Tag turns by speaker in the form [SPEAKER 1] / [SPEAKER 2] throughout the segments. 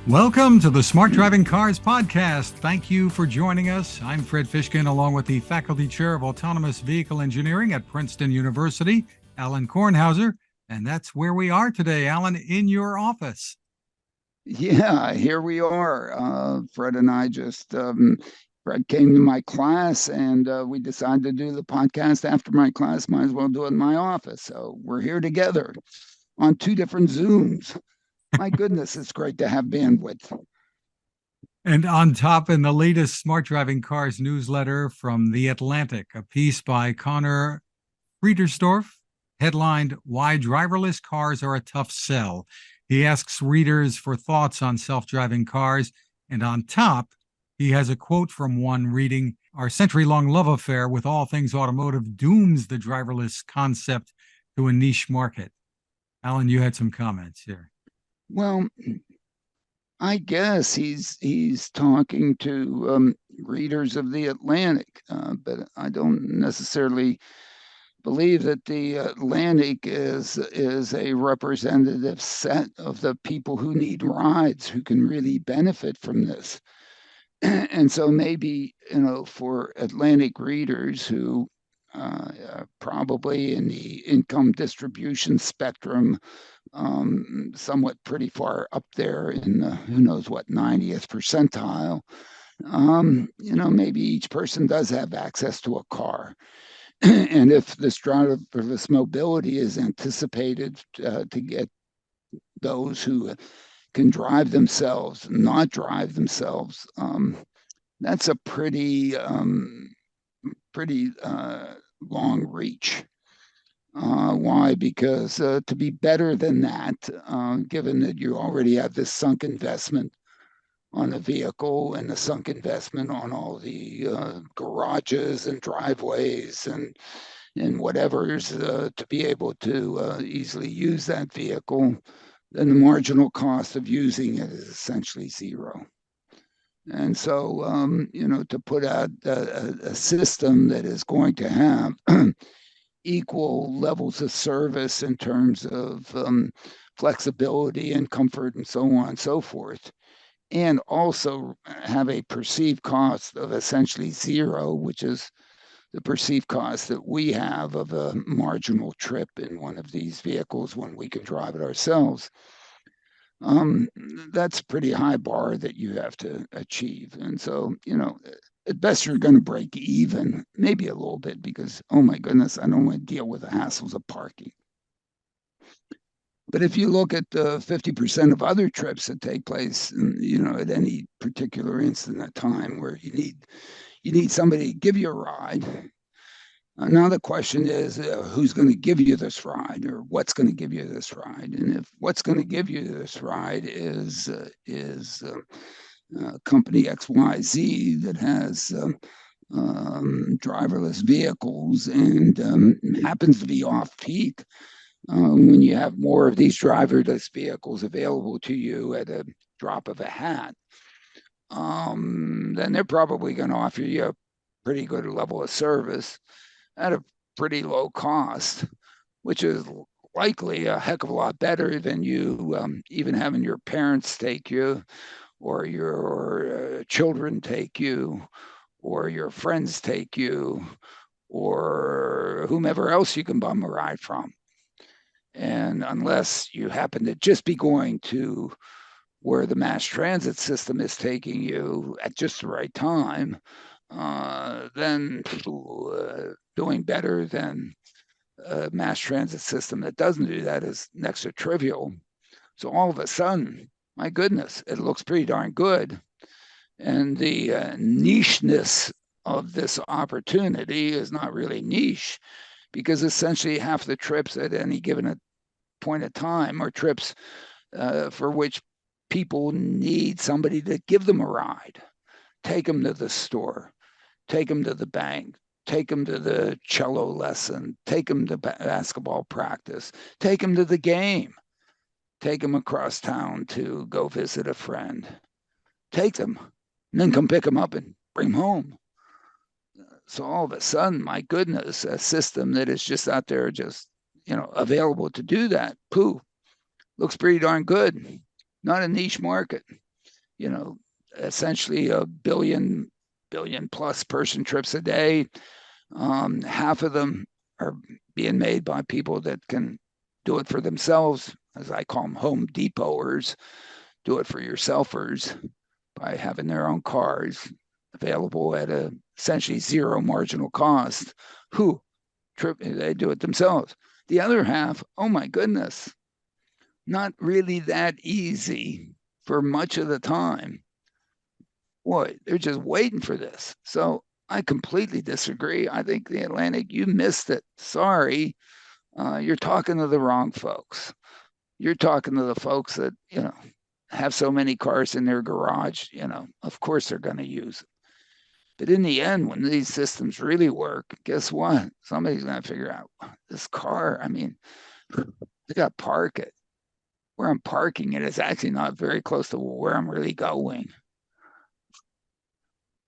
[SPEAKER 1] Welcome to the Smart Driving Cars podcast. Thank you for joining us. I'm Fred Fishkin, along with the Faculty Chair of Autonomous Vehicle Engineering at Princeton University, Alain Kornhauser. And that's where we are today, Alain, in your office.
[SPEAKER 2] Yeah, here we are. Fred and I Fred came to my class and we decided to do the podcast after my class. Might as well do it in my office. So we're here together on two different Zooms. My goodness, it's great to have bandwidth.
[SPEAKER 1] And on top, in the latest Smart Driving Cars newsletter from The Atlantic, a piece by Connor Friedersdorf, headlined, Why Driverless Cars Are a Tough Sell. He asks readers for thoughts on self-driving cars. And on top, he has a quote from one reading, Our century-long love affair with all things automotive dooms the driverless concept to a niche market. Alain, you had some comments here.
[SPEAKER 2] Well, I guess he's talking to readers of The Atlantic, but I don't necessarily believe that The Atlantic is a representative set of the people who need rides, who can really benefit from this. And so maybe, for Atlantic readers who probably in the income distribution spectrum, somewhat pretty far up there in the, who knows what, 90th percentile, maybe each person does have access to a car. And if this driverless mobility is anticipated to get those who can drive themselves, not drive themselves, that's a pretty long reach. Why? Because to be better than that, given that you already have this sunk investment on a vehicle and a sunk investment on all the garages and driveways and whatever's to be able to easily use that vehicle, then the marginal cost of using it is essentially zero. And so, to put out a system that is going to have equal levels of service in terms of flexibility and comfort and so on and so forth, and also have a perceived cost of essentially zero, which is the perceived cost that we have of a marginal trip in one of these vehicles when we can drive it ourselves. That's a pretty high bar that you have to achieve. And so, at best you're going to break even, maybe a little bit, because, oh my goodness, I don't want to deal with the hassles of parking. But if you look at the 50% of other trips that take place, at any particular instant of time where you need somebody to give you a ride. Now the question is, who's going to give you this ride, or what's going to give you this ride? And if what's going to give you this ride is company XYZ that has driverless vehicles and happens to be off peak, when you have more of these driverless vehicles available to you at a drop of a hat, then they're probably going to offer you a pretty good level of service at a pretty low cost, which is likely a heck of a lot better than you even having your parents take you, or your children take you, or your friends take you, or whomever else you can bum a ride from. And unless you happen to just be going to where the mass transit system is taking you at just the right time, then doing better than a mass transit system that doesn't do that is next to trivial. So all of a sudden, my goodness, it looks pretty darn good. And the nicheness of this opportunity is not really niche, because essentially half the trips at any given point of time are trips for which people need somebody to give them a ride, take them to the store, take them to the bank, take them to the cello lesson, take them to basketball practice, take them to the game, take them across town to go visit a friend, take them, and then come pick them up and bring them home. So all of a sudden, my goodness, a system that is just out there, just, available to do that, looks pretty darn good. Not a niche market. essentially a billion plus person trips a day. Half of them are being made by people that can do it for themselves, as I call them, Home Depoters, do it for yourselfers by having their own cars available at a essentially zero marginal cost. Who they do it themselves. The other half, oh my goodness, not really that easy for much of the time. Boy, they're just waiting for this. So I completely disagree. I think the Atlantic, you missed it. Sorry. You're talking to the wrong folks. You're talking to the folks that, have so many cars in their garage, of course they're going to use it. But in the end, when these systems really work, guess what? Somebody's going to figure out this car. I mean, I got to park it. Where I'm parking it is actually not very close to where I'm really going.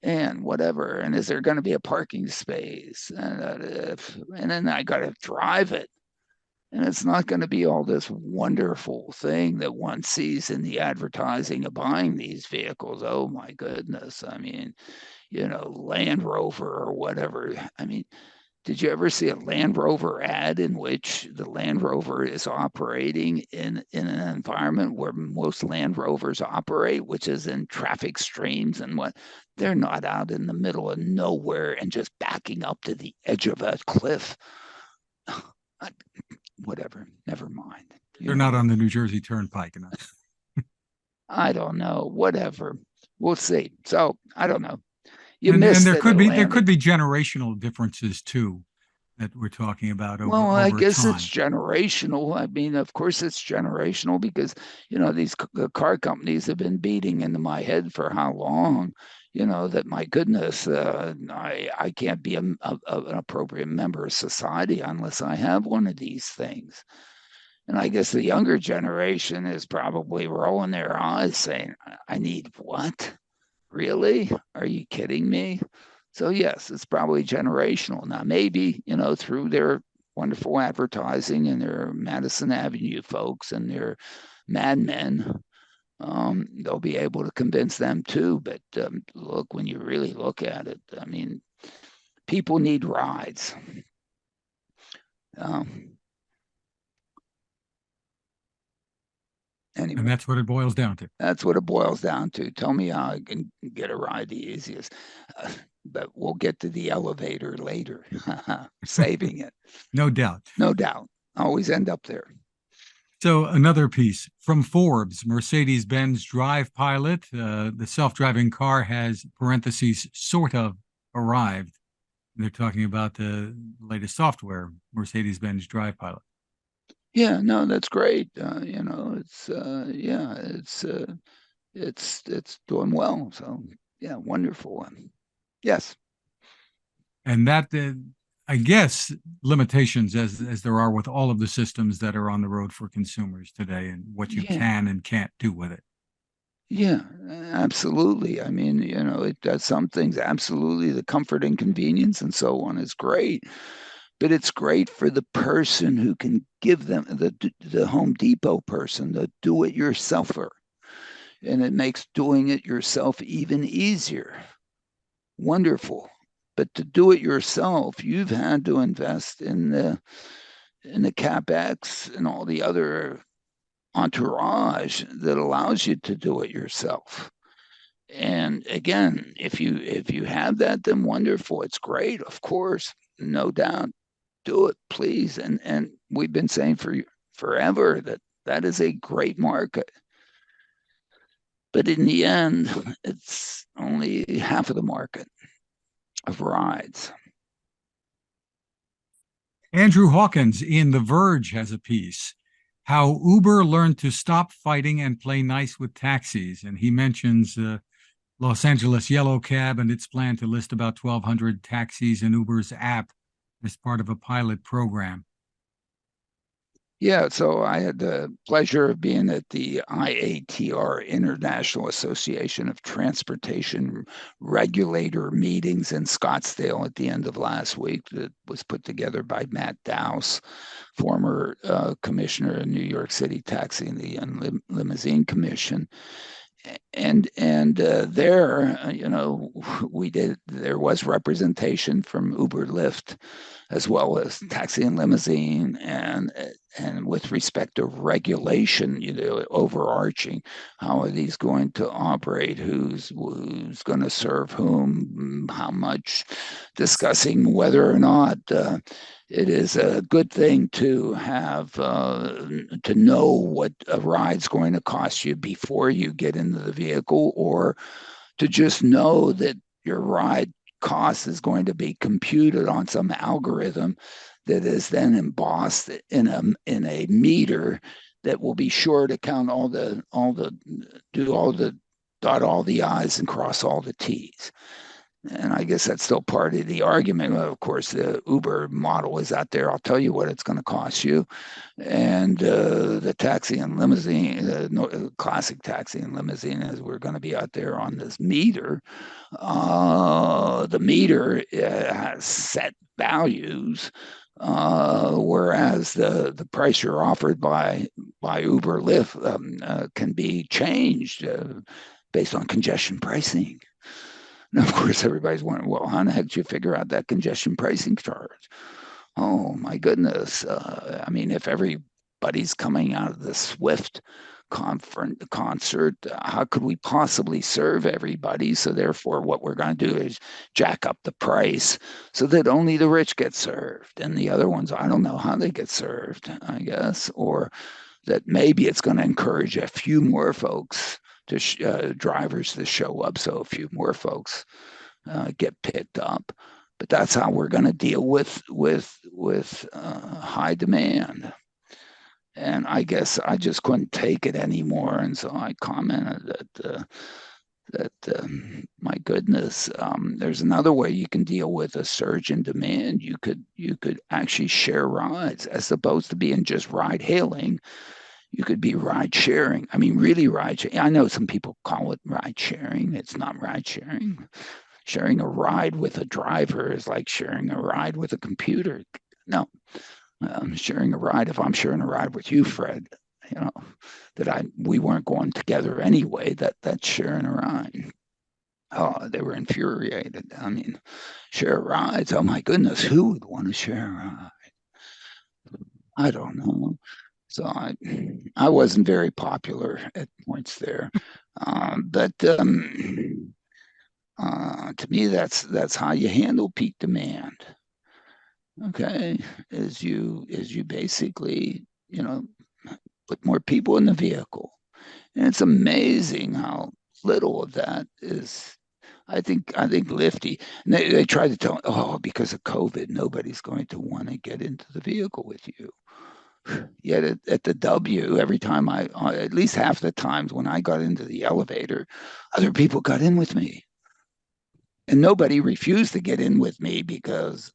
[SPEAKER 2] And whatever. And is there going to be a parking space? And then I got to drive it. And it's not going to be all this wonderful thing that one sees in the advertising of buying these vehicles. Oh my goodness. I mean, Land Rover or whatever. I mean, did you ever see a Land Rover ad in which the Land Rover is operating in an environment where most Land Rovers operate, which is in traffic streams and what? They're not out in the middle of nowhere and just backing up to the edge of a cliff. Whatever, never mind.
[SPEAKER 1] They're not on the New Jersey Turnpike enough.
[SPEAKER 2] I don't know. Whatever. We'll see. So I don't know.
[SPEAKER 1] And there could be generational differences too that we're talking about over
[SPEAKER 2] well, I guess
[SPEAKER 1] time.
[SPEAKER 2] It's generational. I mean, of course it's generational because these car companies have been beating into my head for how long, that my goodness, I can't be an appropriate member of society unless I have one of these things. And I guess the younger generation is probably rolling their eyes saying, I need what? Really? Are you kidding me? So yes, it's probably generational. Now maybe, through their wonderful advertising and their Madison Avenue folks and their Mad Men, they'll be able to convince them too. But look, when you really look at it, I mean, people need rides. Anyway,
[SPEAKER 1] and that's what it boils down to.
[SPEAKER 2] That's what it boils down to. Tell me how I can get a ride the easiest. But we'll get to the elevator later. Saving it.
[SPEAKER 1] No doubt.
[SPEAKER 2] No doubt. Always end up there.
[SPEAKER 1] So another piece from Forbes, Mercedes-Benz Drive Pilot, the self-driving car has parentheses sort of arrived. And they're talking about the latest software, Mercedes-Benz Drive Pilot.
[SPEAKER 2] Yeah, no, that's great. It's doing well. So yeah, wonderful. Yes.
[SPEAKER 1] And that, I guess, limitations as there are with all of the systems that are on the road for consumers today, and what you can and can't do with it.
[SPEAKER 2] Yeah, absolutely. I mean, it does some things. Absolutely, the comfort and convenience and so on is great. But it's great for the person who can give them the Home Depot person, the do-it-yourselfer, and it makes doing it yourself even easier. Wonderful. But to do it yourself, you've had to invest in the CapEx and all the other entourage that allows you to do it yourself. And again, if you have that, then wonderful. It's great, of course, no doubt. Do it, please. And we've been saying for forever that is a great market. But in the end, it's only half of the market of rides.
[SPEAKER 1] Andrew Hawkins in The Verge has a piece, how Uber learned to stop fighting and play nice with taxis. And he mentions Los Angeles Yellow Cab and its plan to list about 1,200 taxis in Uber's app as part of a pilot program.
[SPEAKER 2] Yeah, so I had the pleasure of being at the IATR International Association of Transportation Regulator meetings in Scottsdale at the end of last week that was put together by Matt Dowse, former commissioner in New York City Taxi and the Limousine Commission. there, there was representation from Uber, Lyft, as well as taxi and limousine, and with respect to regulation, overarching, how are these going to operate? Who's going to serve whom? How much? Discussing whether or not it is a good thing to have to know what a ride's going to cost you before you get into the vehicle, or to just know that your ride cost is going to be computed on some algorithm that is then embossed in a meter that will be sure to count do all the dot all the I's and cross all the T's. And I guess that's still part of the argument. Well, of course, the Uber model is out there. I'll tell you what it's going to cost you. And the taxi and limousine, classic taxi and limousine, is we're going to be out there on this meter. The meter has set values, whereas the price you're offered by Uber, Lyft can be changed based on congestion pricing. And of course, everybody's wondering, well, how the heck did you figure out that congestion pricing charge? Oh my goodness! I mean, if everybody's coming out of the Swift concert, how could we possibly serve everybody? So therefore, what we're going to do is jack up the price so that only the rich get served, and the other ones, I don't know how they get served, I guess, or that maybe it's going to encourage a few more folks drivers to show up, so a few more folks get picked up. But that's how we're going to deal with high demand. And I guess I just couldn't take it anymore, and so I commented that my goodness, there's another way you can deal with a surge in demand. You could actually share rides as opposed to being just ride hailing. You could be ride sharing. I mean, really ride sharing. I know some people call it ride sharing. It's not ride sharing. Sharing a ride with a driver is like sharing a ride with a computer. No, sharing a ride. If I'm sharing a ride with you, Fred, we weren't going together anyway. That's sharing a ride. Oh, they were infuriated. I mean, share rides. Oh my goodness, who would want to share a ride? I don't know. So I wasn't very popular at points there, but to me, that's how you handle peak demand. Okay, is you basically put more people in the vehicle, and it's amazing how little of that is. I think Lifty, and they try to tell, oh, because of COVID, nobody's going to want to get into the vehicle with you. Yet at the W, every time at least half the times when I got into the elevator, other people got in with me. And nobody refused to get in with me because,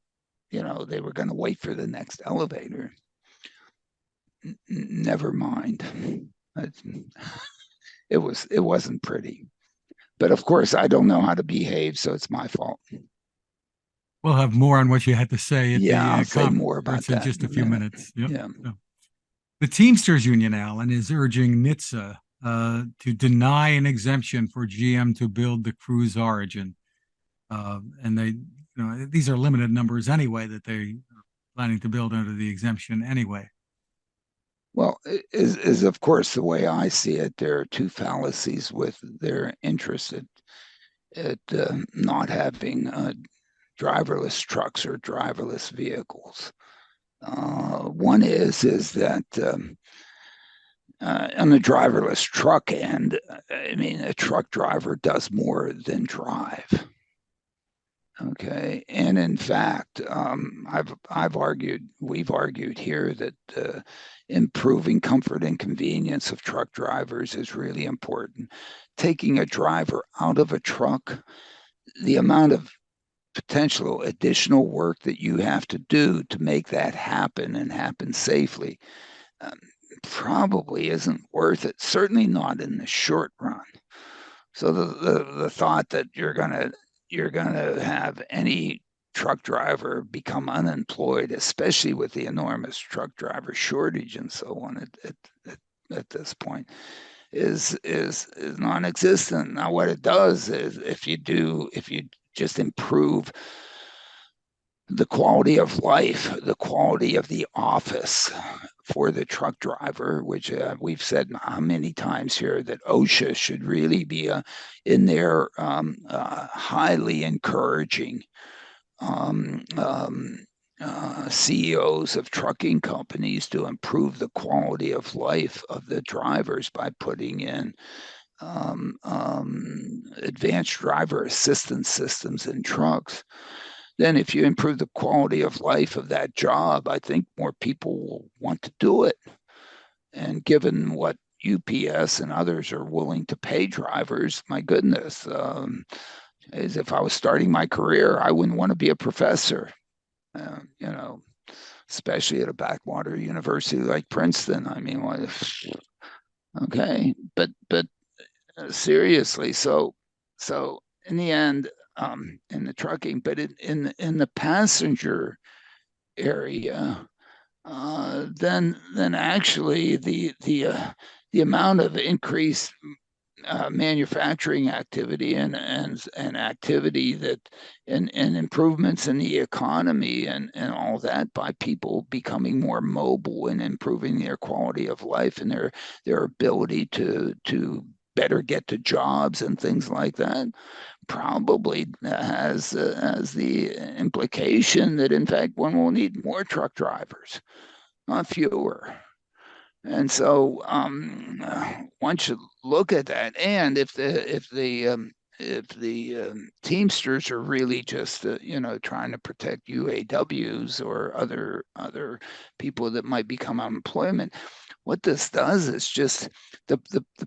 [SPEAKER 2] they were going to wait for the next elevator. Never mind. It wasn't pretty. But of course, I don't know how to behave, so it's my fault.
[SPEAKER 1] We'll have more on what you had to say at
[SPEAKER 2] Yeah, I'll
[SPEAKER 1] the
[SPEAKER 2] say more about
[SPEAKER 1] conference in
[SPEAKER 2] that
[SPEAKER 1] just
[SPEAKER 2] in
[SPEAKER 1] a few
[SPEAKER 2] minute.
[SPEAKER 1] minutes. Yep.
[SPEAKER 2] Yeah.
[SPEAKER 1] So, the Teamsters Union, Alan, is urging NHTSA to deny an exemption for GM to build the Cruise Origin. And these are limited numbers anyway that they are planning to build under the exemption anyway.
[SPEAKER 2] Well, is of course the way I see it. There are two fallacies with their interest at not having driverless trucks or driverless vehicles. One is that on the driverless truck end, I mean, a truck driver does more than drive. Okay, and in fact, we've argued here that improving comfort and convenience of truck drivers is really important. Taking a driver out of a truck, the amount of potential additional work that you have to do to make that happen and happen safely probably isn't worth it. Certainly not in the short run. So the thought that you're gonna have any truck driver become unemployed, especially with the enormous truck driver shortage and so on at this point, is non-existent. Now, what it does is if you just improve the quality of life, the quality of the office for the truck driver, which we've said many times here that OSHA should really be in there, highly encouraging CEOs of trucking companies to improve the quality of life of the drivers by putting in advanced driver assistance systems in trucks. Then if you improve the quality of life of that job, I think more people will want to do it. And given what UPS and others are willing to pay drivers, my goodness, as if I was starting my career, I wouldn't want to be a professor, especially at a backwater university like Princeton. I mean, okay, but seriously, so in the end, in the trucking, but in the passenger area, then actually the amount of increased manufacturing activity and activity that and improvements in the economy and all that by people becoming more mobile and improving their quality of life and their ability to better get to jobs and things like that probably has the implication that in fact one will need more truck drivers, not fewer. And so one should look at that. And if the Teamsters are really just trying to protect UAWs or other people that might become unemployment, what this does is just the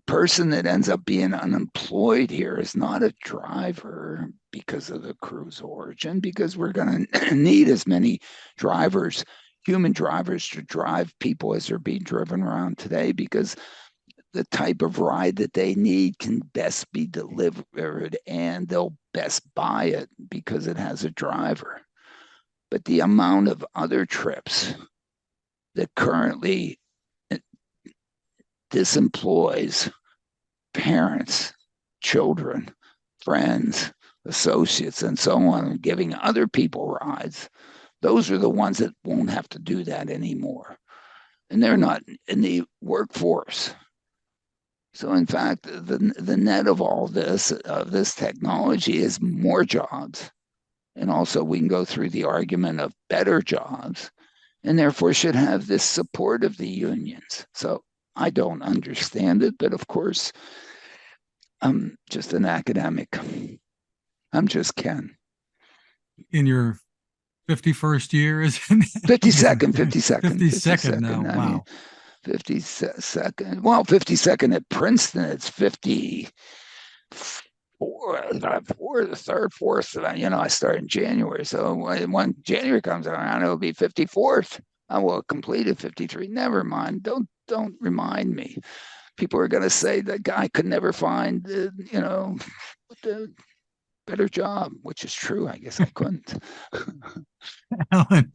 [SPEAKER 2] person that ends up being unemployed here is not a driver because of the crew's origin, because we're going to need as many drivers, human drivers, to drive people as are being driven around today, because the type of ride that they need can best be delivered and they'll best buy it because it has a driver. But the amount of other trips that currently disemploys parents, children, friends, associates, and so on, giving other people rides, those are the ones that won't have to do that anymore. And they're not in the workforce. So in fact, the net of all this, this technology, is more jobs. And also we can go through the argument of better jobs, and therefore should have this support of the unions. So I don't understand it, but of course, I'm just an academic. I'm just Ken.
[SPEAKER 1] In your 51st year, isn't it?
[SPEAKER 2] 52nd.
[SPEAKER 1] 52nd now.
[SPEAKER 2] I
[SPEAKER 1] Wow.
[SPEAKER 2] mean, 52nd. Well, 52nd at Princeton, it's 54, the third, fourth. I start in January. So when January comes around, it'll be 54th. I will have completed 53. Never mind. Don't remind me. People are going to say that guy could never find, the better job, which is true. I guess I couldn't.
[SPEAKER 1] Alan,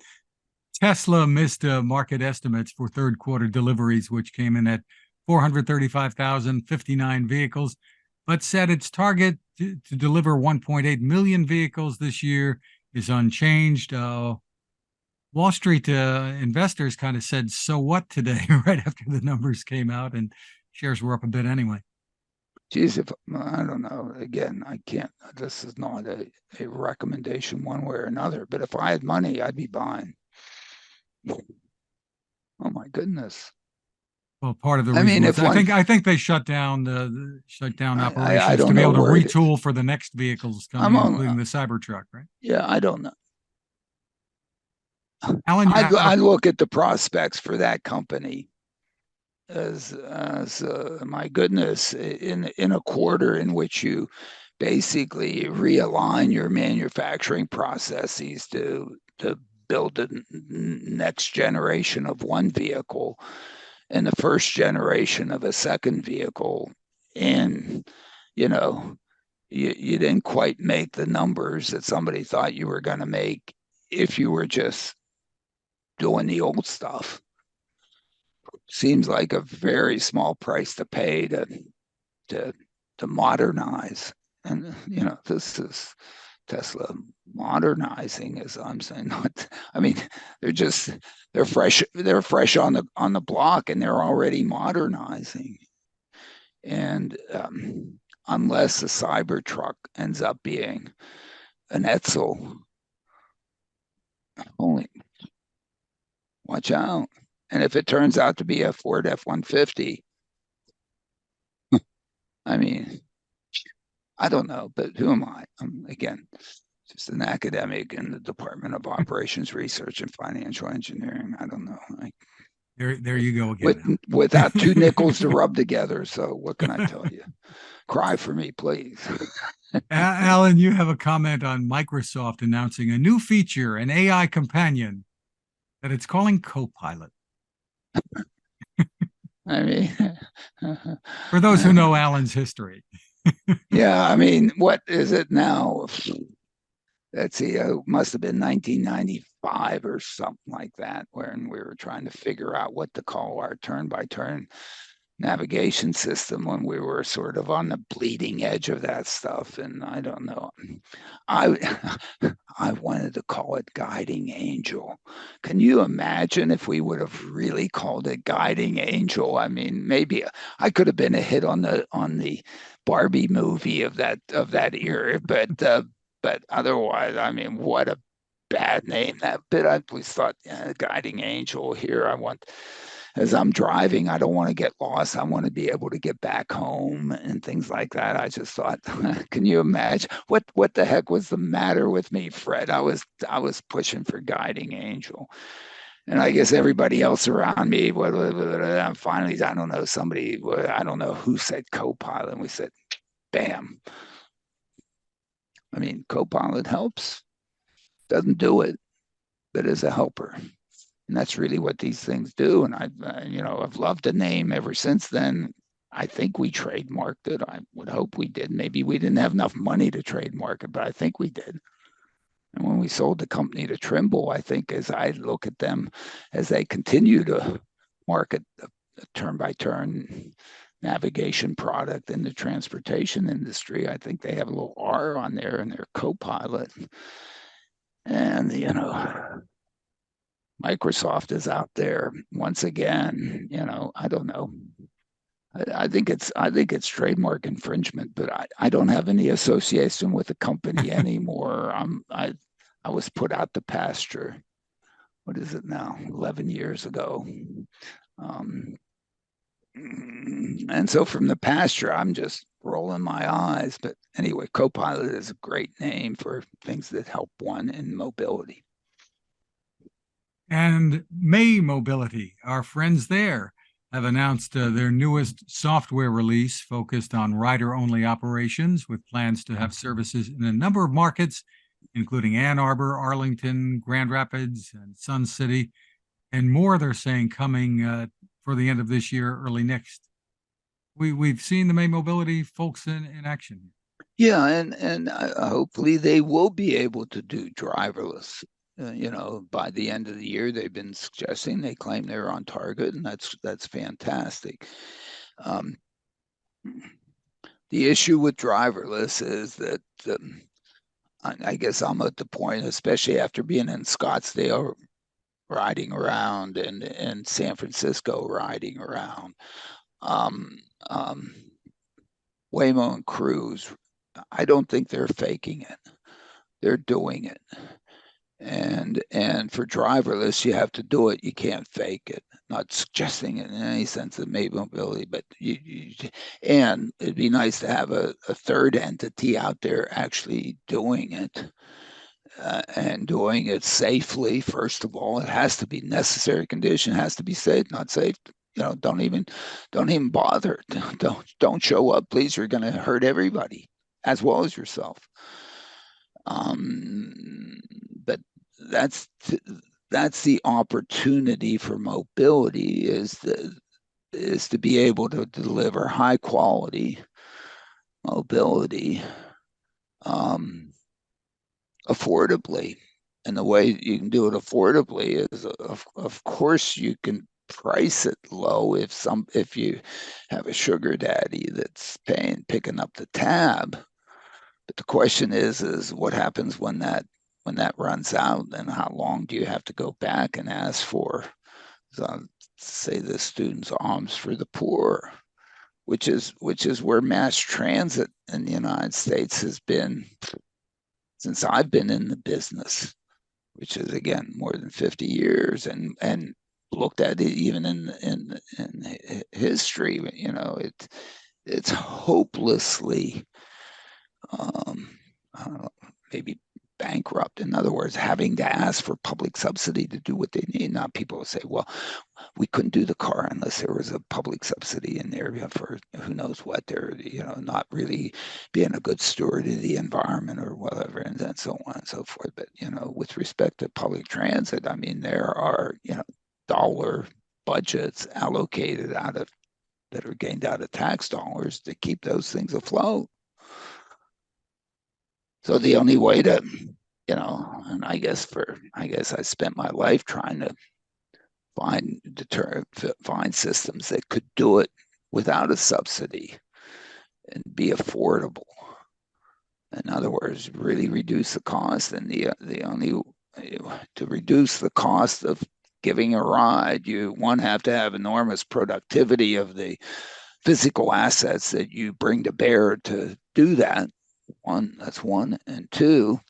[SPEAKER 1] Tesla missed market estimates for third quarter deliveries, which came in at 435,059 vehicles, but said its target to deliver 1.8 million vehicles this year is unchanged. Wall Street investors kind of said, so what today, right after the numbers came out, and shares were up a bit anyway.
[SPEAKER 2] Geez, I don't know. Again, I can't. This is not a recommendation one way or another. But if I had money, I'd be buying. Oh my goodness!
[SPEAKER 1] Well, part of the
[SPEAKER 2] I
[SPEAKER 1] reason
[SPEAKER 2] mean,
[SPEAKER 1] was
[SPEAKER 2] if one,
[SPEAKER 1] I think they shut down
[SPEAKER 2] I
[SPEAKER 1] operations to
[SPEAKER 2] don't
[SPEAKER 1] be
[SPEAKER 2] know
[SPEAKER 1] able to
[SPEAKER 2] where
[SPEAKER 1] retool for the next vehicles
[SPEAKER 2] I'm
[SPEAKER 1] coming,
[SPEAKER 2] on.
[SPEAKER 1] including the Cybertruck, right?
[SPEAKER 2] Yeah, I don't know.
[SPEAKER 1] Alan, you have
[SPEAKER 2] I look at the prospects for that company as my goodness, in a quarter in which you basically realign your manufacturing processes to build the next generation of one vehicle and the first generation of a second vehicle, and you know you didn't quite make the numbers that somebody thought you were going to make if you were just doing the old stuff. seems like a very small price to pay to modernize. And this is Tesla modernizing, as I'm saying. Not, I mean, they're just they're fresh on the block, and they're already modernizing. And unless a Cybertruck ends up being an Etzel, only watch out. And if it turns out to be a Ford F-150, I mean, I don't know, but who am I? I'm, again, just an academic in the Department of Operations Research and Financial Engineering. I don't know.
[SPEAKER 1] There you go again.
[SPEAKER 2] Without two nickels to rub together. So what can I tell you? Cry for me, please.
[SPEAKER 1] Alan, you have a comment on Microsoft announcing a new feature, an AI companion that it's calling CoPilot.
[SPEAKER 2] I mean,
[SPEAKER 1] For those who know Alan's history.
[SPEAKER 2] Yeah, I mean, what is it now? Let's see, it must have been 1995 or something like that, when we were trying to figure out what to call our turn-by-turn navigation system, when we were sort of on the bleeding edge of that stuff. And I don't know, I I wanted to call it Guiding Angel. Can you imagine if we would have really called it Guiding Angel? I mean, maybe I could have been a hit on the Barbie movie of that era, but otherwise, I mean, what a bad name that. But I always thought, yeah, Guiding Angel here. As I'm driving, I don't want to get lost. I want to be able to get back home and things like that. I just thought, can you imagine what the heck was the matter with me, Fred? I was pushing for Guiding Angel, and I guess everybody else around me. Finally, I don't know, somebody, I don't know who said CoPilot, and we said, bam. I mean, CoPilot helps, doesn't do it, but is a helper. And that's really what these things do. And I've loved the name ever since then. I think we trademarked it. I would hope we did. Maybe we didn't have enough money to trademark it, but I think we did. And when we sold the company to Trimble, I think, as I look at them, as they continue to market a turn-by-turn navigation product in the transportation industry, I think they have a little R on there in their CoPilot. And Microsoft is out there once again. I don't know. I think it's trademark infringement, but I don't have any association with the company anymore. I was put out the pasture. What is it now? 11 years ago. And so from the pasture, I'm just rolling my eyes. But anyway, CoPilot is a great name for things that help one in mobility.
[SPEAKER 1] And May Mobility, our friends there, have announced their newest software release focused on rider-only operations, with plans to have services in a number of markets, including Ann Arbor, Arlington, Grand Rapids, and Sun City, and more, they're saying, coming for the end of this year, early next. We've seen the May Mobility folks in action.
[SPEAKER 2] Yeah, and hopefully they will be able to do driverless. By the end of the year, they've been suggesting, they claim they're on target, and that's fantastic. The issue with driverless is that I guess I'm at the point, especially after being in Scottsdale riding around, and in San Francisco riding around, Waymo and Cruise, I don't think they're faking it. They're doing it. And for driverless, you have to do it. You can't fake it. Not suggesting it in any sense of mobility, but and it'd be nice to have a third entity out there actually doing it, and doing it safely. First of all, it has to be necessary condition. It has to be safe. Not safe, don't even bother. Don't show up, please. You're going to hurt everybody as well as yourself. But that's the opportunity for mobility, is to be able to deliver high quality mobility affordably. And the way you can do it affordably is, of course, you can price it low if you have a sugar daddy that's picking up the tab. But the question is what happens when that runs out, and how long do you have to go back and ask for, say, the students' alms for the poor, which is where mass transit in the United States has been since I've been in the business, which is again more than 50 years, and looked at it even in history. It's hopelessly I don't know, maybe bankrupt. In other words, having to ask for public subsidy to do what they need. Now people will say, well, we couldn't do the car unless there was a public subsidy in there for who knows what. They're, not really being a good steward of the environment or whatever, and then so on and so forth. But, with respect to public transit, I mean, there are, dollar budgets allocated that are gained out of tax dollars to keep those things afloat. So the only way to, and I guess I spent my life trying to find systems that could do it without a subsidy and be affordable. In other words, really reduce the cost. And the only to reduce the cost of giving a ride, you have to have enormous productivity of the physical assets that you bring to bear to do that. That's one. And two,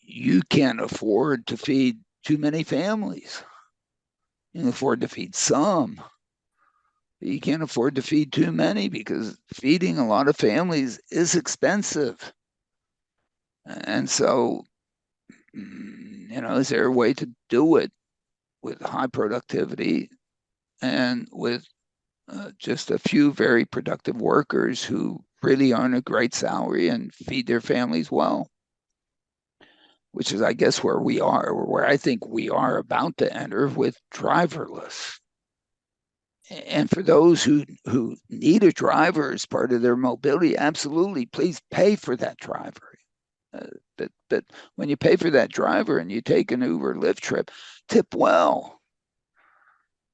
[SPEAKER 2] you can't afford to feed too many families. You can afford to feed some, but you can't afford to feed too many, because feeding a lot of families is expensive. And so, is there a way to do it with high productivity and with just a few very productive workers who really earn a great salary and feed their families well? Which is, I guess, where I think we are about to enter with driverless. And for those who need a driver as part of their mobility, absolutely, please pay for that driver. But when you pay for that driver and you take an Uber Lyft trip, tip well,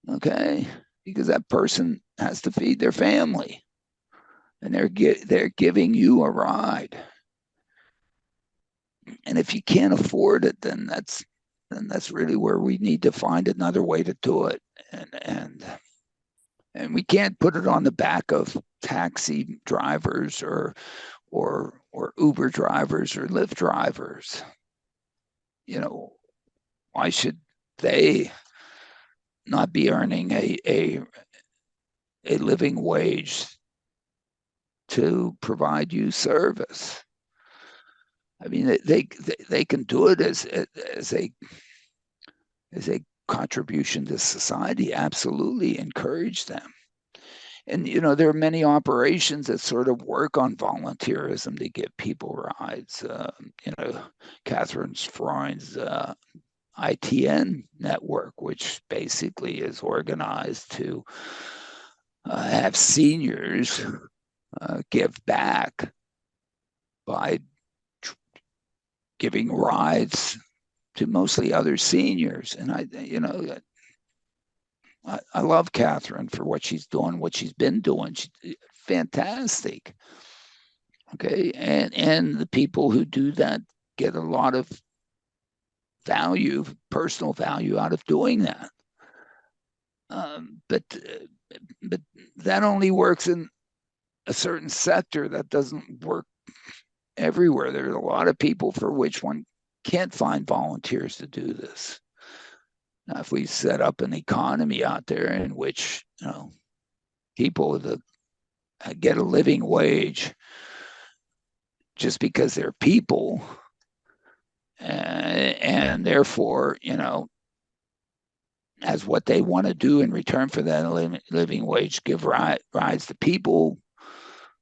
[SPEAKER 2] okay? Because that person has to feed their family, and they're giving you a ride. And if you can't afford it, then that's really where we need to find another way to do it. And we can't put it on the back of taxi drivers or Uber drivers or Lyft drivers. Why should they not be earning a living wage to provide you service? I mean, they can do it as a contribution to society. Absolutely, encourage them. And there are many operations that sort of work on volunteerism to give people rides. Catherine Freund's ITN network, which basically is organized to have seniors give back by giving rides to mostly other seniors. And I love Catherine for what she's doing, what she's been doing. She's fantastic. Okay, and the people who do that get a lot of value, personal value, out of doing that. But that only works in a certain sector. That doesn't work everywhere. There's a lot of people for which one can't find volunteers to do this. Now, if we set up an economy out there in which people that get a living wage just because they're people, and therefore, as what they want to do in return for that living wage, give rides to people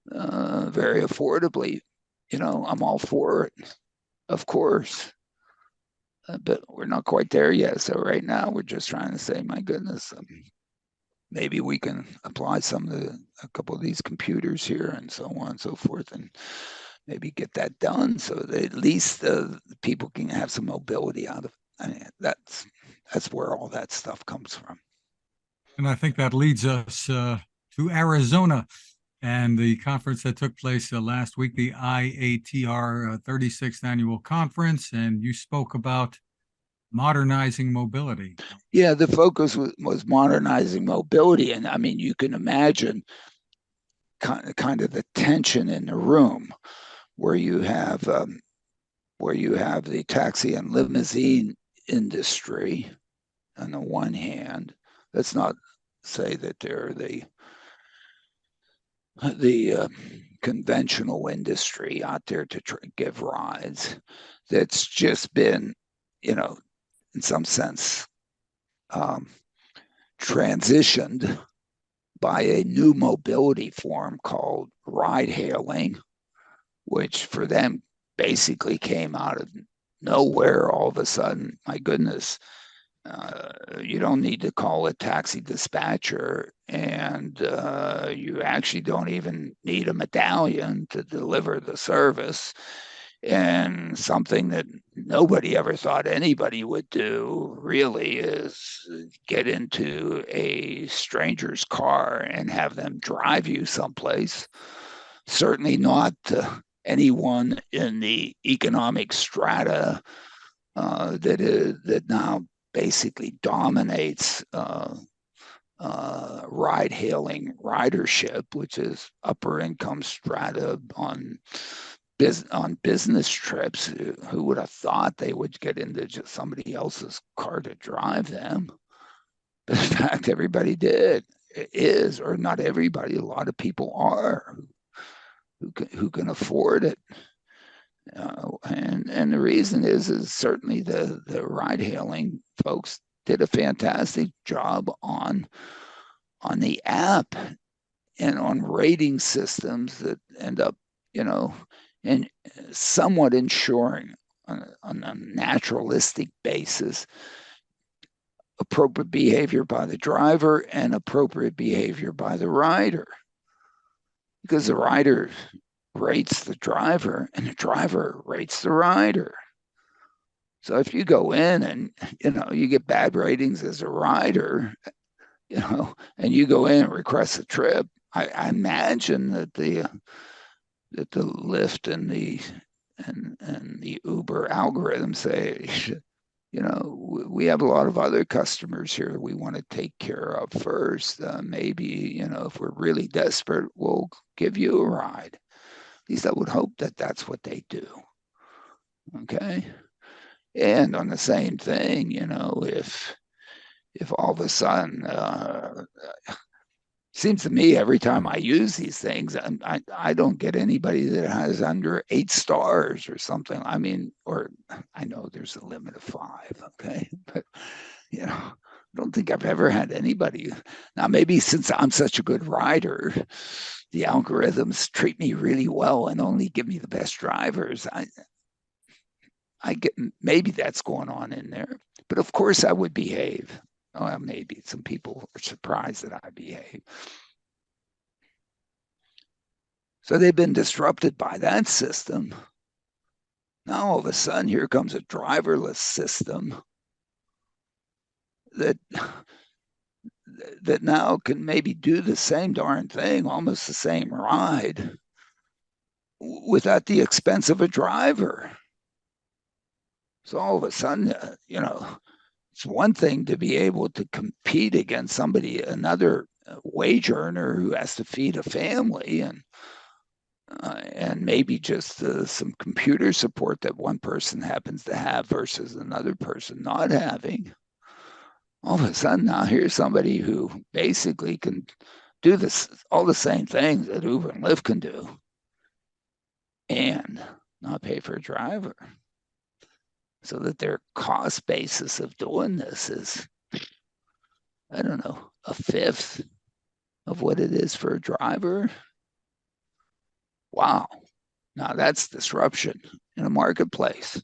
[SPEAKER 2] very affordably, I'm all for it, of course. But we're not quite there yet. So right now we're just trying to say, my goodness, maybe we can apply a couple of these computers here and so on and so forth, and maybe get that done so that at least the people can have some mobility out of it. I mean, That's where all that stuff comes from.
[SPEAKER 1] And I think that leads us to Arizona and the conference that took place last week, the IATR 36th Annual Conference. And you spoke about modernizing mobility.
[SPEAKER 2] Yeah, the focus was modernizing mobility. And I mean, you can imagine kind of the tension in the room where you have the taxi and limousine industry on the one hand. Let's not say that they're the conventional industry out there to give rides. That's just been, in some sense, transitioned by a new mobility form called ride hailing, which for them basically came out of nowhere all of a sudden. My goodness, you don't need to call a taxi dispatcher, and you actually don't even need a medallion to deliver the service. And something that nobody ever thought anybody would do really is get into a stranger's car and have them drive you someplace. Certainly not anyone in the economic strata that now basically dominates ride-hailing ridership, which is upper income strata on business trips. Who would have thought they would get into just somebody else's car to drive them? But in fact, everybody is, or not everybody. A lot of people are who can afford it. And the reason is certainly the ride hailing folks did a fantastic job on the app and on rating systems that end up, and somewhat ensuring on a naturalistic basis appropriate behavior by the driver and appropriate behavior by the rider, because the rider rates the driver and the driver rates the rider. So if you go in and you get bad ratings as a rider, and you go in and request a trip, I imagine that the Lyft and the Uber algorithms say, we have a lot of other customers here we want to take care of first. Maybe, if we're really desperate, we'll give you a ride. At least I would hope that that's what they do. Okay. And on the same thing, if all of a sudden, seems to me every time I use these things, I don't get anybody that has under 8 stars or something. I mean, or I know there's a limit of 5, okay, but I don't think I've ever had anybody. Now, maybe since I'm such a good rider, the algorithms treat me really well and only give me the best drivers. I get, maybe that's going on in there, but of course I would behave. Well, maybe some people are surprised that I behave. So they've been disrupted by that system. Now all of a sudden, here comes a driverless system that now can maybe do the same darn thing, almost the same ride, without the expense of a driver. So all of a sudden, it's one thing to be able to compete against another wage earner who has to feed a family, and maybe just some computer support that one person happens to have versus another person not having. All of a sudden, now here's somebody who basically can do all the same things that Uber and Lyft can do, and not pay for a driver. So that their cost basis of doing this is, I don't know, a fifth of what it is for a driver. Wow. Now that's disruption in a marketplace.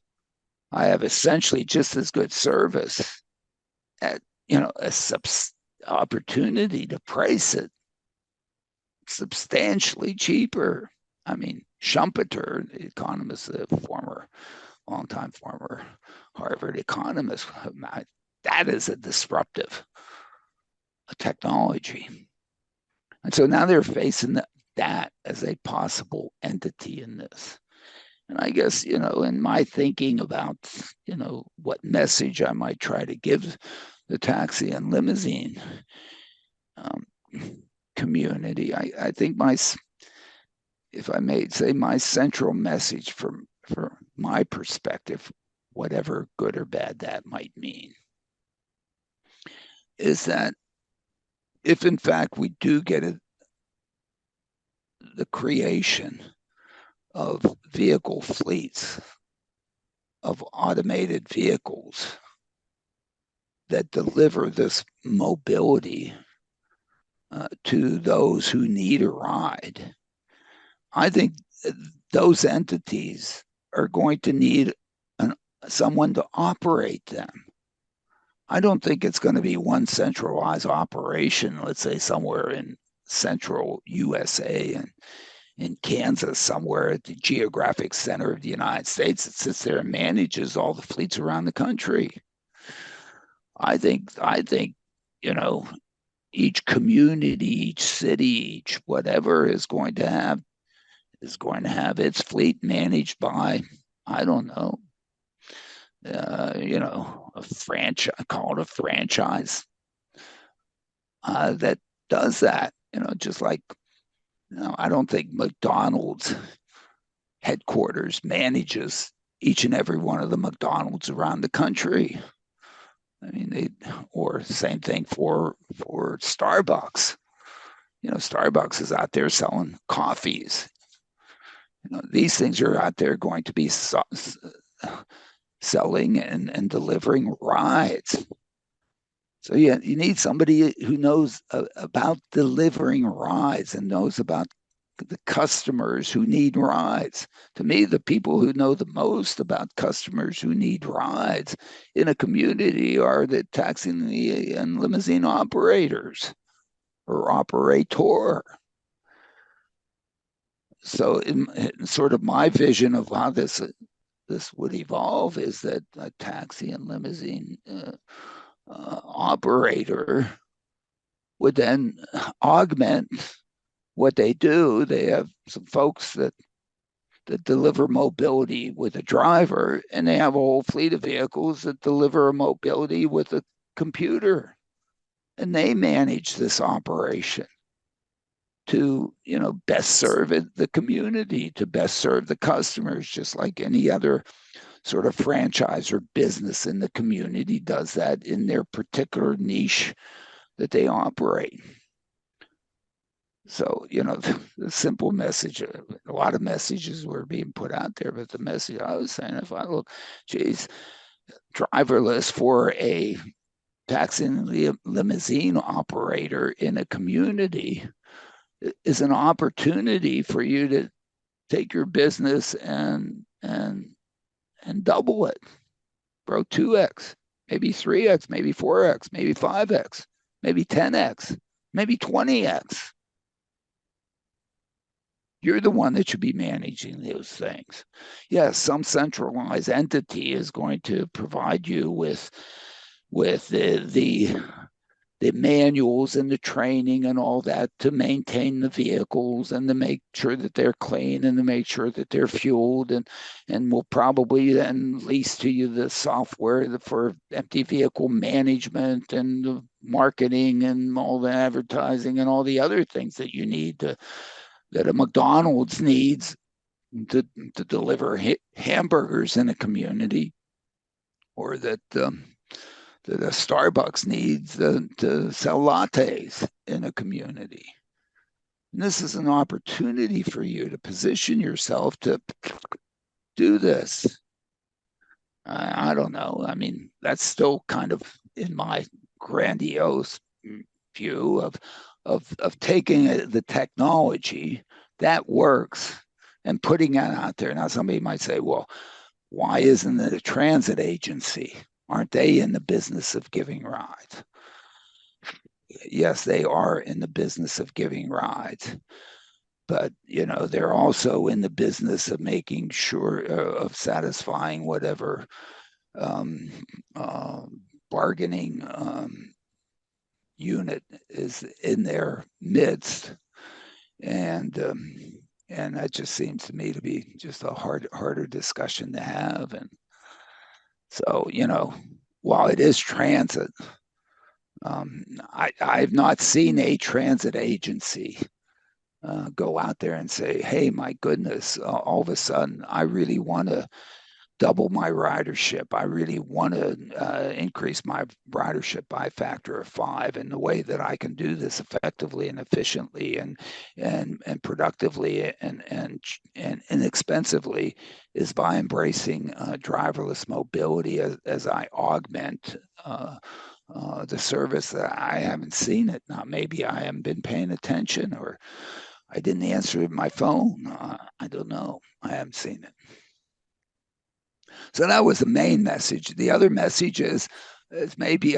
[SPEAKER 2] I have essentially just as good service at, a opportunity to price it substantially cheaper. I mean, Schumpeter, the economist, longtime former Harvard economist, that is a disruptive technology. And so now they're facing that as a possible entity in this. And I guess, in my thinking about, what message I might try to give the taxi and limousine um, community, I think if I may say, my central message from my perspective, whatever good or bad that might mean, is that if in fact we do get the creation of vehicle fleets of automated vehicles that deliver this mobility to those who need a ride, I think those entities are going to need someone to operate them. I don't think it's going to be one centralized operation, let's say somewhere in central USA and in Kansas, somewhere at the geographic center of the United States, that sits there and manages all the fleets around the country. I think, each community, each city, each whatever is going to have its fleet managed by, I don't know, a franchise, call it a franchise, that does that. Just like, I don't think McDonald's headquarters manages each and every one of the McDonald's around the country. I mean, or same thing for Starbucks. Starbucks is out there selling coffees. These things are out there going to be selling and delivering rides. So yeah, you need somebody who knows about delivering rides and knows about the customers who need rides. To me, the people who know the most about customers who need rides in a community are the taxi and limousine operators or operator. So in sort of my vision of how this would evolve is that a taxi and limousine operator would then augment what they do. They have some folks that deliver mobility with a driver, and they have a whole fleet of vehicles that deliver mobility with a computer, and they manage this operation to best serve the community, to best serve the customers, just like any other sort of franchise or business in the community does that in their particular niche that they operate. So, the simple message, a lot of messages were being put out there, but the message I was saying, if I look, geez, driverless for a taxi and limousine operator in a community is an opportunity for you to take your business and double it, grow 2x, maybe 3x, maybe 4x, maybe 5x, maybe 10x, maybe 20x. You're the one that should be managing those things. Yes, some centralized entity is going to provide you with the manuals and the training and all that to maintain the vehicles and to make sure that they're clean and to make sure that they're fueled, and will probably then lease to you the software for empty vehicle management and the marketing and all the advertising and all the other things that you need that a McDonald's needs to deliver hamburgers in a community, or that a Starbucks needs to sell lattes in a community. And this is an opportunity for you to position yourself to do this. I don't know. I mean, that's still kind of in my grandiose view of taking the technology that works and putting that out there. Now, somebody might say, well, why isn't it a transit agency? Aren't they in the business of giving rides? Yes, they are in the business of giving rides, but they're also in the business of making sure of satisfying whatever bargaining unit is in their midst, and that just seems to me to be just a harder discussion to have. And so, while it is transit, I've not seen a transit agency go out there and say, "Hey, my goodness, all of a sudden, I really want to double my ridership. I really want to increase my ridership by a factor of 5. And the way that I can do this effectively and efficiently and productively and inexpensively is by embracing driverless mobility as I augment the service that I haven't seen it. Now, maybe I haven't been paying attention, or I didn't answer my phone. I don't know. I haven't seen it. So that was the main message. The other message is maybe,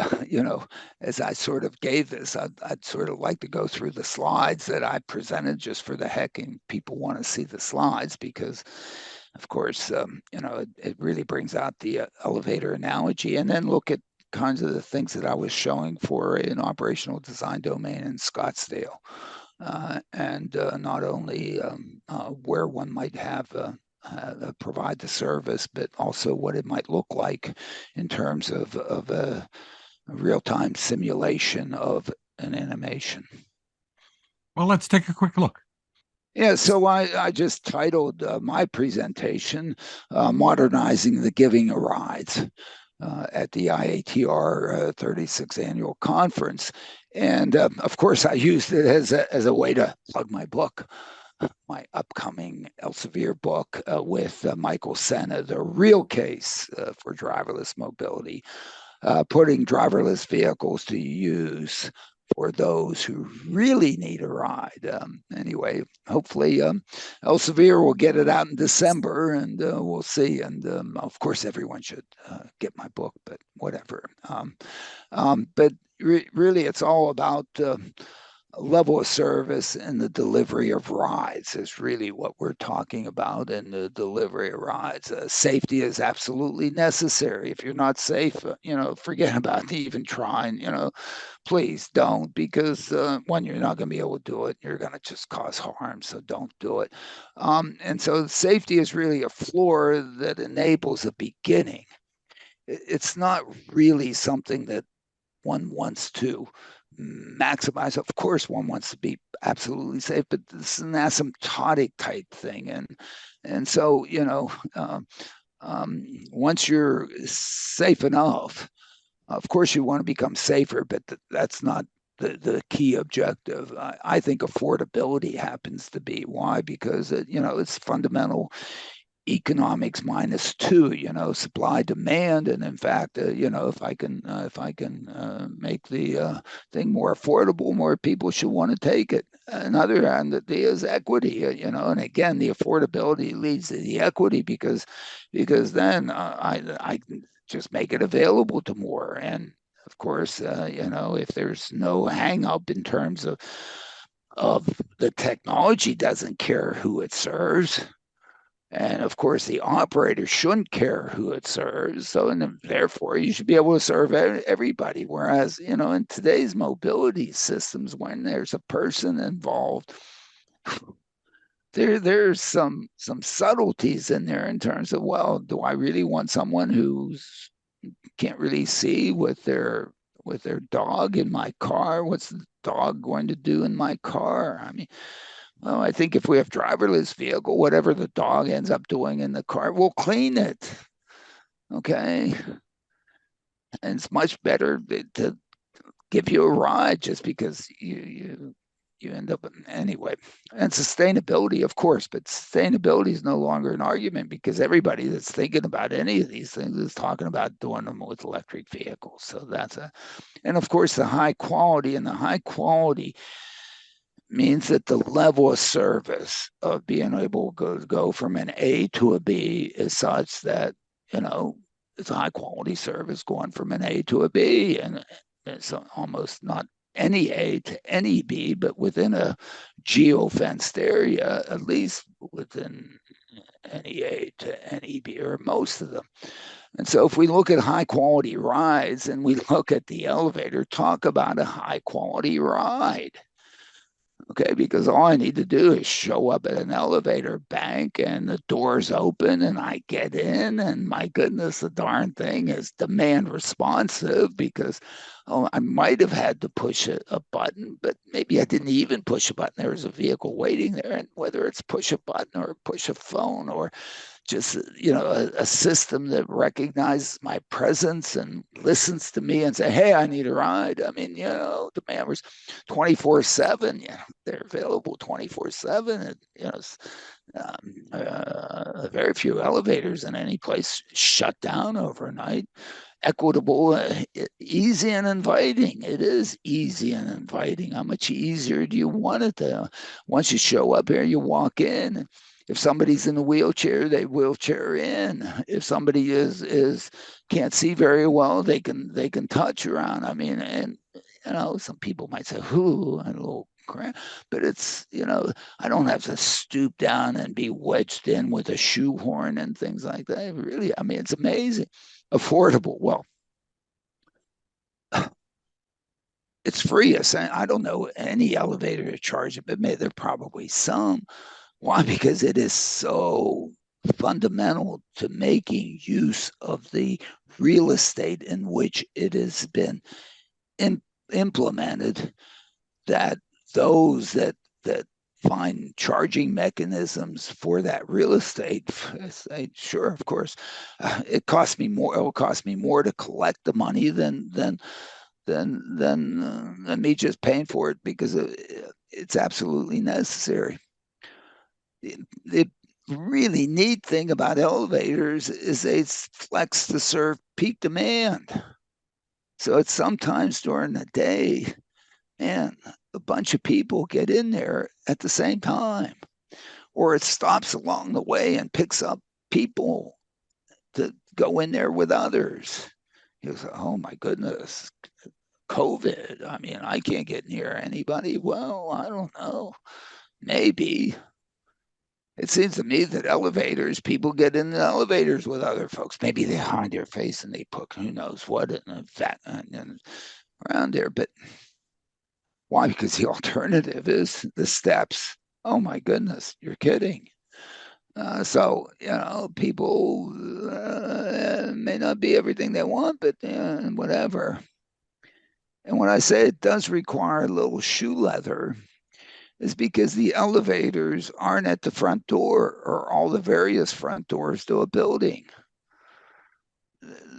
[SPEAKER 2] as I sort of gave this, I'd sort of like to go through the slides that I presented just for the heck, and people want to see the slides because, of course, it really brings out the elevator analogy, and then look at kinds of the things that I was showing for an operational design domain in Scottsdale. And not only where one might have provide the service, but also what it might look like in terms of a real-time simulation of an animation.
[SPEAKER 1] Well, let's take a quick look.
[SPEAKER 2] Yeah, so I just titled my presentation, Modernizing the Giving of Rides. At the IATR 36th Annual Conference. And of course, I used it as a way to plug my book, my upcoming Elsevier book with Michael Senna, The Real Case for Driverless Mobility, putting driverless vehicles to use for those who really need a ride. Anyway, hopefully Elsevier will get it out in December, and we'll see. And of course, everyone should get my book, but whatever. But really, it's all about level of service and the delivery of rides is really what we're talking about. And the delivery of rides, safety is absolutely necessary. If you're not safe, forget about even trying. Please don't, because one, you're not going to be able to do it. You're going to just cause harm, so don't do it. And so safety is really a floor that enables a beginning. It's not really something that one wants to maximize. Of course, one wants to be absolutely safe, but this is an asymptotic type thing. And so, once you're safe enough, of course, you want to become safer, but that's not the key objective. I think affordability happens to be why, because it's fundamental economics minus 2, supply demand. And in fact, if I can make the thing more affordable, more people should want to take it. Another hand, that is equity, and again, the affordability leads to the equity because then I just make it available to more. And of course, if there's no hang up in terms of the technology doesn't care who it serves. And of course, the operator shouldn't care who it serves. So, and therefore, you should be able to serve everybody. Whereas, in today's mobility systems, when there's a person involved, there's some subtleties in there in terms of, well, do I really want someone who's can't really see with their dog in my car? What's the dog going to do in my car? I mean, well, I think if we have driverless vehicle, whatever the dog ends up doing in the car, we'll clean it. Okay. And it's much better to give you a ride just because you end up anyway. And sustainability, of course, but sustainability is no longer an argument because everybody that's thinking about any of these things is talking about doing them with electric vehicles. So and of course, the high quality, and the high quality means that the level of service of being able to go from an A to a B is such that, it's a high quality service going from an A to a B. And it's almost not any A to any B, but within a geo-fenced area, at least within any A to any B, or most of them. And so if we look at high quality rides and we look at the elevator, talk about a high quality ride. Okay, because all I need to do is show up at an elevator bank and the doors open and I get in, and my goodness, the darn thing is demand responsive because I might have had to push a button, but maybe I didn't even push a button. There was a vehicle waiting there, and whether it's push a button or push a phone or just a system that recognizes my presence and listens to me and say, hey, I need a ride. I mean, demand was 24/7. They're available 24/7. And, very few elevators in any place shut down overnight. Equitable, easy and inviting. It is easy and inviting. How much easier do you want it to? Once you show up here, you walk in. If somebody's in a wheelchair, they wheelchair in. If somebody is can't see very well, they can touch around. I mean, and some people might say, "Who?" a little crap, but it's I don't have to stoop down and be wedged in with a shoehorn and things like that. Really, I mean, it's amazing. Affordable. Well, it's free. I don't know any elevator to charge it, but there probably some. Why? Because it is so fundamental to making use of the real estate in which it has been implemented, that those that find charging mechanisms for that real estate say, sure, of course, it costs me more. It will cost me more to collect the money than me just paying for it because it's absolutely necessary. The really neat thing about elevators is they flex to serve peak demand. So it's sometimes during the day, man, a bunch of people get in there at the same time, or it stops along the way and picks up people to go in there with others. You say, oh my goodness, COVID. I mean, I can't get near anybody. Well, I don't know. Maybe. It seems to me that people get in the elevators with other folks. Maybe they hide their face and they put who knows what in fat and around there. But why? Because the alternative is the steps. Oh my goodness, you're kidding. So, people may not be everything they want, but whatever. And when I say it does require a little shoe leather, is because the elevators aren't at the front door or all the various front doors to a building.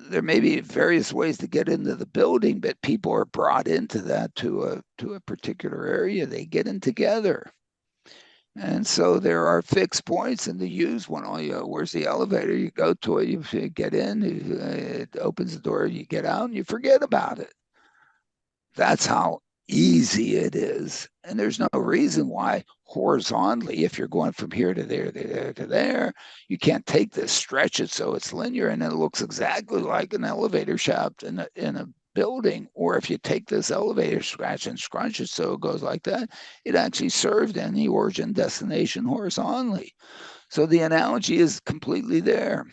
[SPEAKER 2] There may be various ways to get into the building, but people are brought into that to a particular area. They get in together. And so there are fixed points in the use one. Where's the elevator? You go to it, you get in, it opens the door, you get out, and you forget about it. That's how easy it is. And there's no reason why horizontally, if you're going from here to there, to there, you can't take this, stretch it so it's linear, and it looks exactly like an elevator shaft in a building. Or if you take this elevator scratch and scrunch it so it goes like that, it actually served any origin destination horizontally. So the analogy is completely there.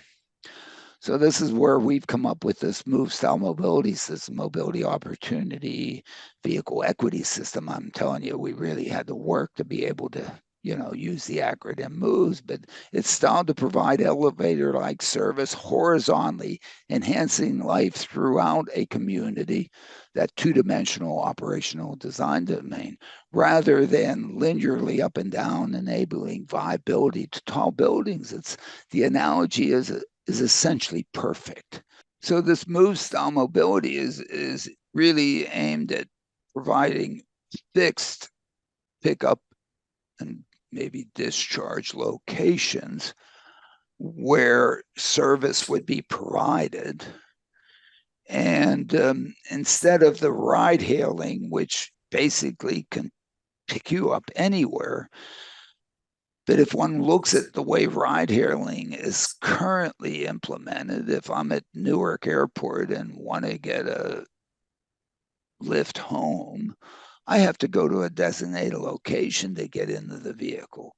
[SPEAKER 2] So this is where we've come up with this move style mobility system, mobility opportunity, vehicle equity system. I'm telling you, we really had to work to be able to, use the acronym moves, but it's styled to provide elevator-like service horizontally, enhancing life throughout a community, that two-dimensional operational design domain, rather than linearly up and down, enabling viability to tall buildings. The analogy is essentially perfect. So this move style mobility is really aimed at providing fixed pickup and maybe discharge locations where service would be provided. And instead of the ride hailing, which basically can pick you up anywhere, but if one looks at the way ride hailing is currently implemented, if I'm at Newark Airport and want to get a lift home, I have to go to a designated location to get into the vehicle.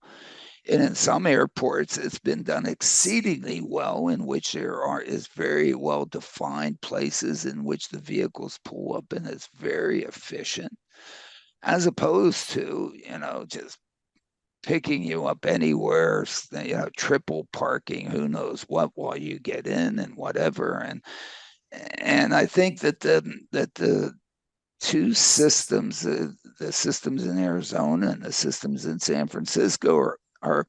[SPEAKER 2] And in some airports, it's been done exceedingly well, in which is very well defined places in which the vehicles pull up, and it's very efficient, as opposed to, just picking you up anywhere, triple parking, who knows what, while you get in and whatever. And I think that the two systems, the systems in Arizona and the systems in San Francisco, are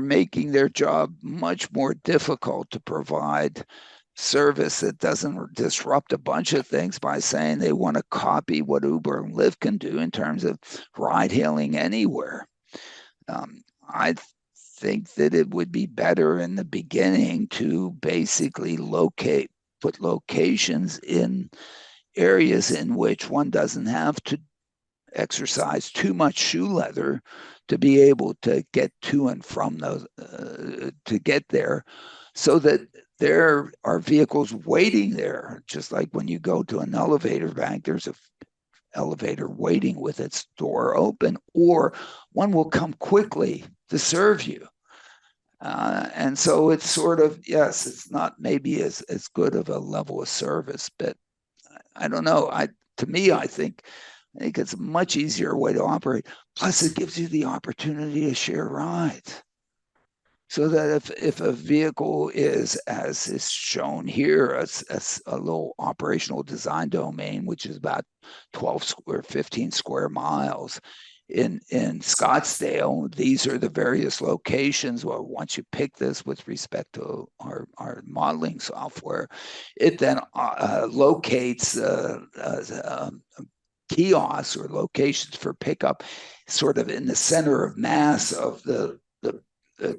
[SPEAKER 2] making their job much more difficult to provide service that doesn't disrupt a bunch of things by saying they want to copy what Uber and Lyft can do in terms of ride hailing anywhere. I think that it would be better in the beginning to basically put locations in areas in which one doesn't have to exercise too much shoe leather to be able to get to and from those, to get there, so that there are vehicles waiting there. Just like when you go to an elevator bank, there's a elevator waiting with its door open, or one will come quickly to serve you. And so it's sort of, yes, it's not maybe as good of a level of service, but I don't know. To me, I think it's a much easier way to operate. Plus, it gives you the opportunity to share rides. So that if a vehicle is, as is shown here, a little operational design domain, which is about 12 or 15 square miles, in Scottsdale, these are the various locations. Well, once you pick this with respect to our modeling software, it then locates kiosks or locations for pickup sort of in the center of mass of the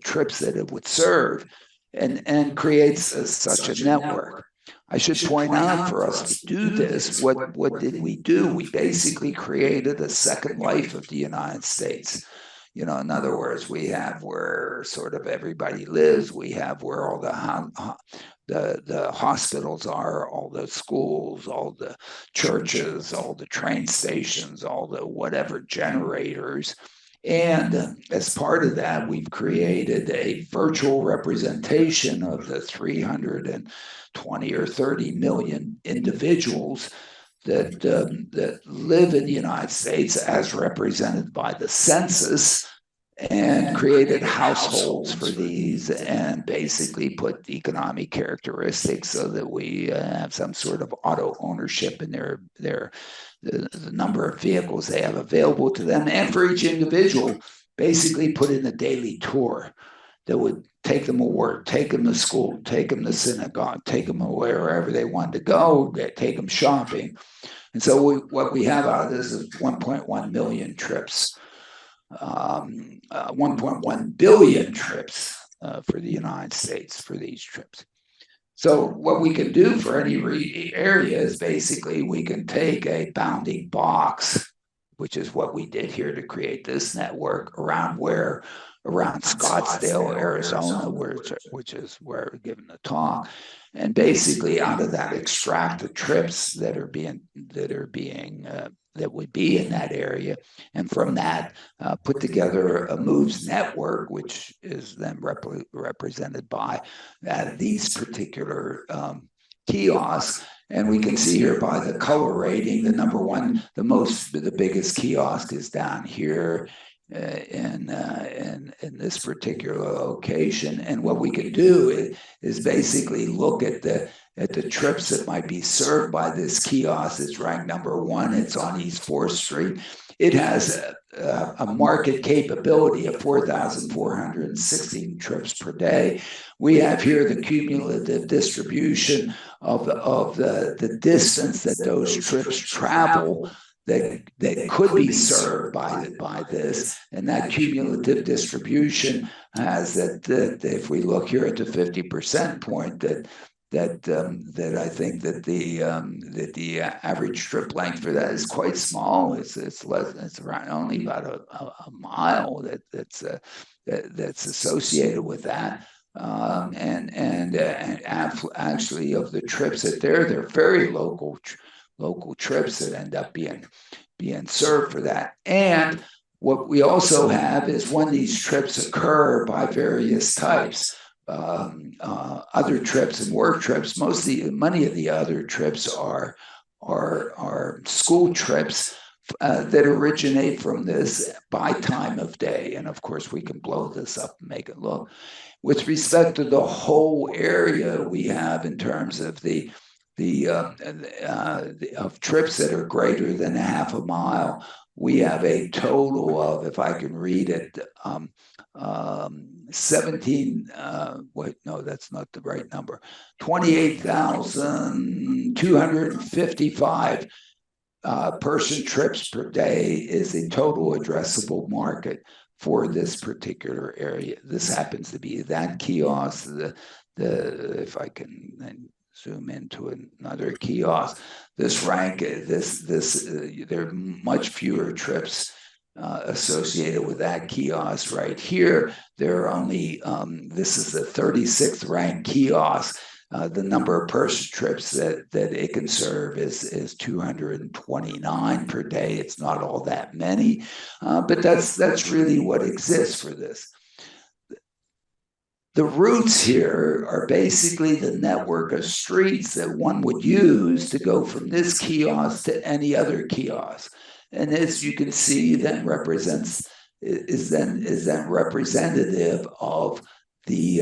[SPEAKER 2] trips that it would serve, and creates such a network. I should point out, for us to do this, what did we do? We basically created a second life of the United States. In other words, we have where sort of everybody lives. We have where all the hospitals are, all the schools, all the churches, all the train stations, all the whatever generators. And as part of that, we've created a virtual representation of the 320 or 30 million individuals that live in the United States as represented by the census, and created households for these, and basically put economic characteristics so that we have some sort of auto ownership in the number of vehicles they have available to them, and for each individual, basically put in a daily tour that would take them to work, take them to school, take them to synagogue, take them wherever they wanted to go, take them shopping. And so what we have out of this is 1.1 million trips, 1.1 billion trips for the United States for these trips. So what we can do for any area is basically we can take a bounding box, which is what we did here to create this network around Scottsdale, Arizona, which is where we're giving the talk, and basically out of that extract the trips that would be in that area, and from that put together a moves network, which is then represented by these particular kiosks. And we can see here by the color rating, the number one, the biggest kiosk is down here in this particular location. And what we can do is basically look at the trips that might be served by this kiosk. It's ranked number one. It's on East 4th Street. It has a market capability of 4,416 trips per day. We have here the cumulative distribution of the distance that those trips travel that could be served by this, and that cumulative distribution has that if we look here at the 50% point, that I think that the average trip length for that is quite small. It's less. It's around only about a mile that's associated with that. And actually, of the trips that they're very local trips that end up being served for that. And What we also have is when these trips occur by various types, other trips and work trips. Many of the other trips are school trips that originate from this by time of day. And of course, we can blow this up and make it look. With respect to the whole area we have in terms of of trips that are greater than a half a mile, we have a total of, if I can read it, 17, wait, no, that's not the right number, 28,255 person trips per day is a total addressable market for this particular area. This happens to be that kiosk, if I can zoom into another kiosk, this rank, there are much fewer trips associated with that kiosk right here. There are only, this is the 36th ranked kiosk. The number of person trips that it can serve is 229 per day. It's not all that many, but that's really what exists for this. The routes here are basically the network of streets that one would use to go from this kiosk to any other kiosk. And as you can see, then is then representative of the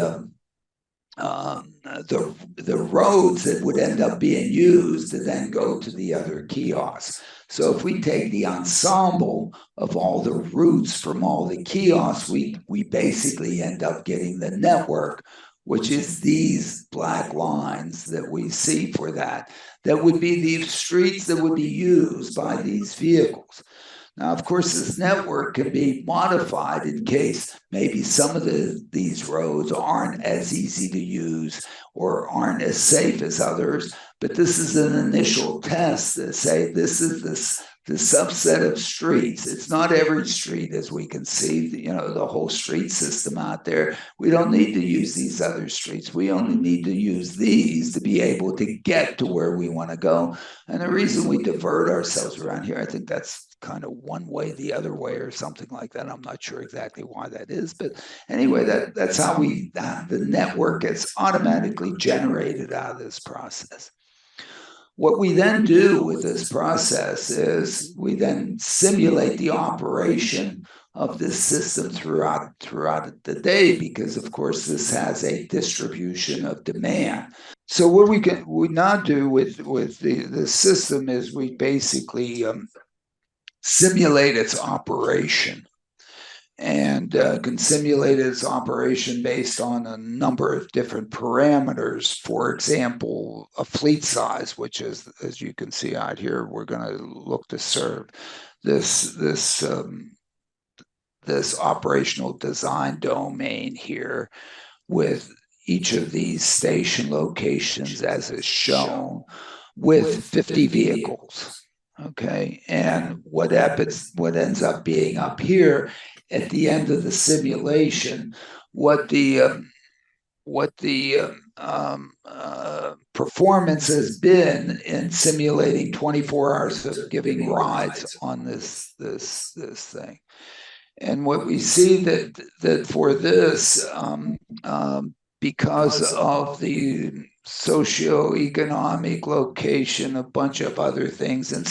[SPEAKER 2] roads that would end up being used to then go to the other kiosks. So if we take the ensemble of all the routes from all the kiosks, we basically end up getting the network, which is these black lines that we see for that. That would be the streets that would be used by these vehicles. Now, of course, this network can be modified in case maybe some of these roads aren't as easy to use or aren't as safe as others. But this is an initial test to say this is the subset of streets. It's not every street, as we can see, the whole street system out there. We don't need to use these other streets. We only need to use these to be able to get to where we want to go. And the reason we divert ourselves around here, I think that's kind of one way, the other way, or something like that. I'm not sure exactly why that is, but anyway, that's how the network gets automatically generated out of this process. What we then do with this process is we then simulate the operation of this system throughout the day, because of course this has a distribution of demand. So what we now do with the system is we basically simulate its operation, and can simulate its operation based on a number of different parameters. For example, a fleet size, which is, as you can see out here, we're going to look to serve this operational design domain here with each of these station locations as is shown with 50 vehicles. Okay, and what ends up being up here at the end of the simulation, what the performance has been in simulating 24 hours of giving rides on this thing. And what we see that for this, because of the socioeconomic location, a bunch of other things, and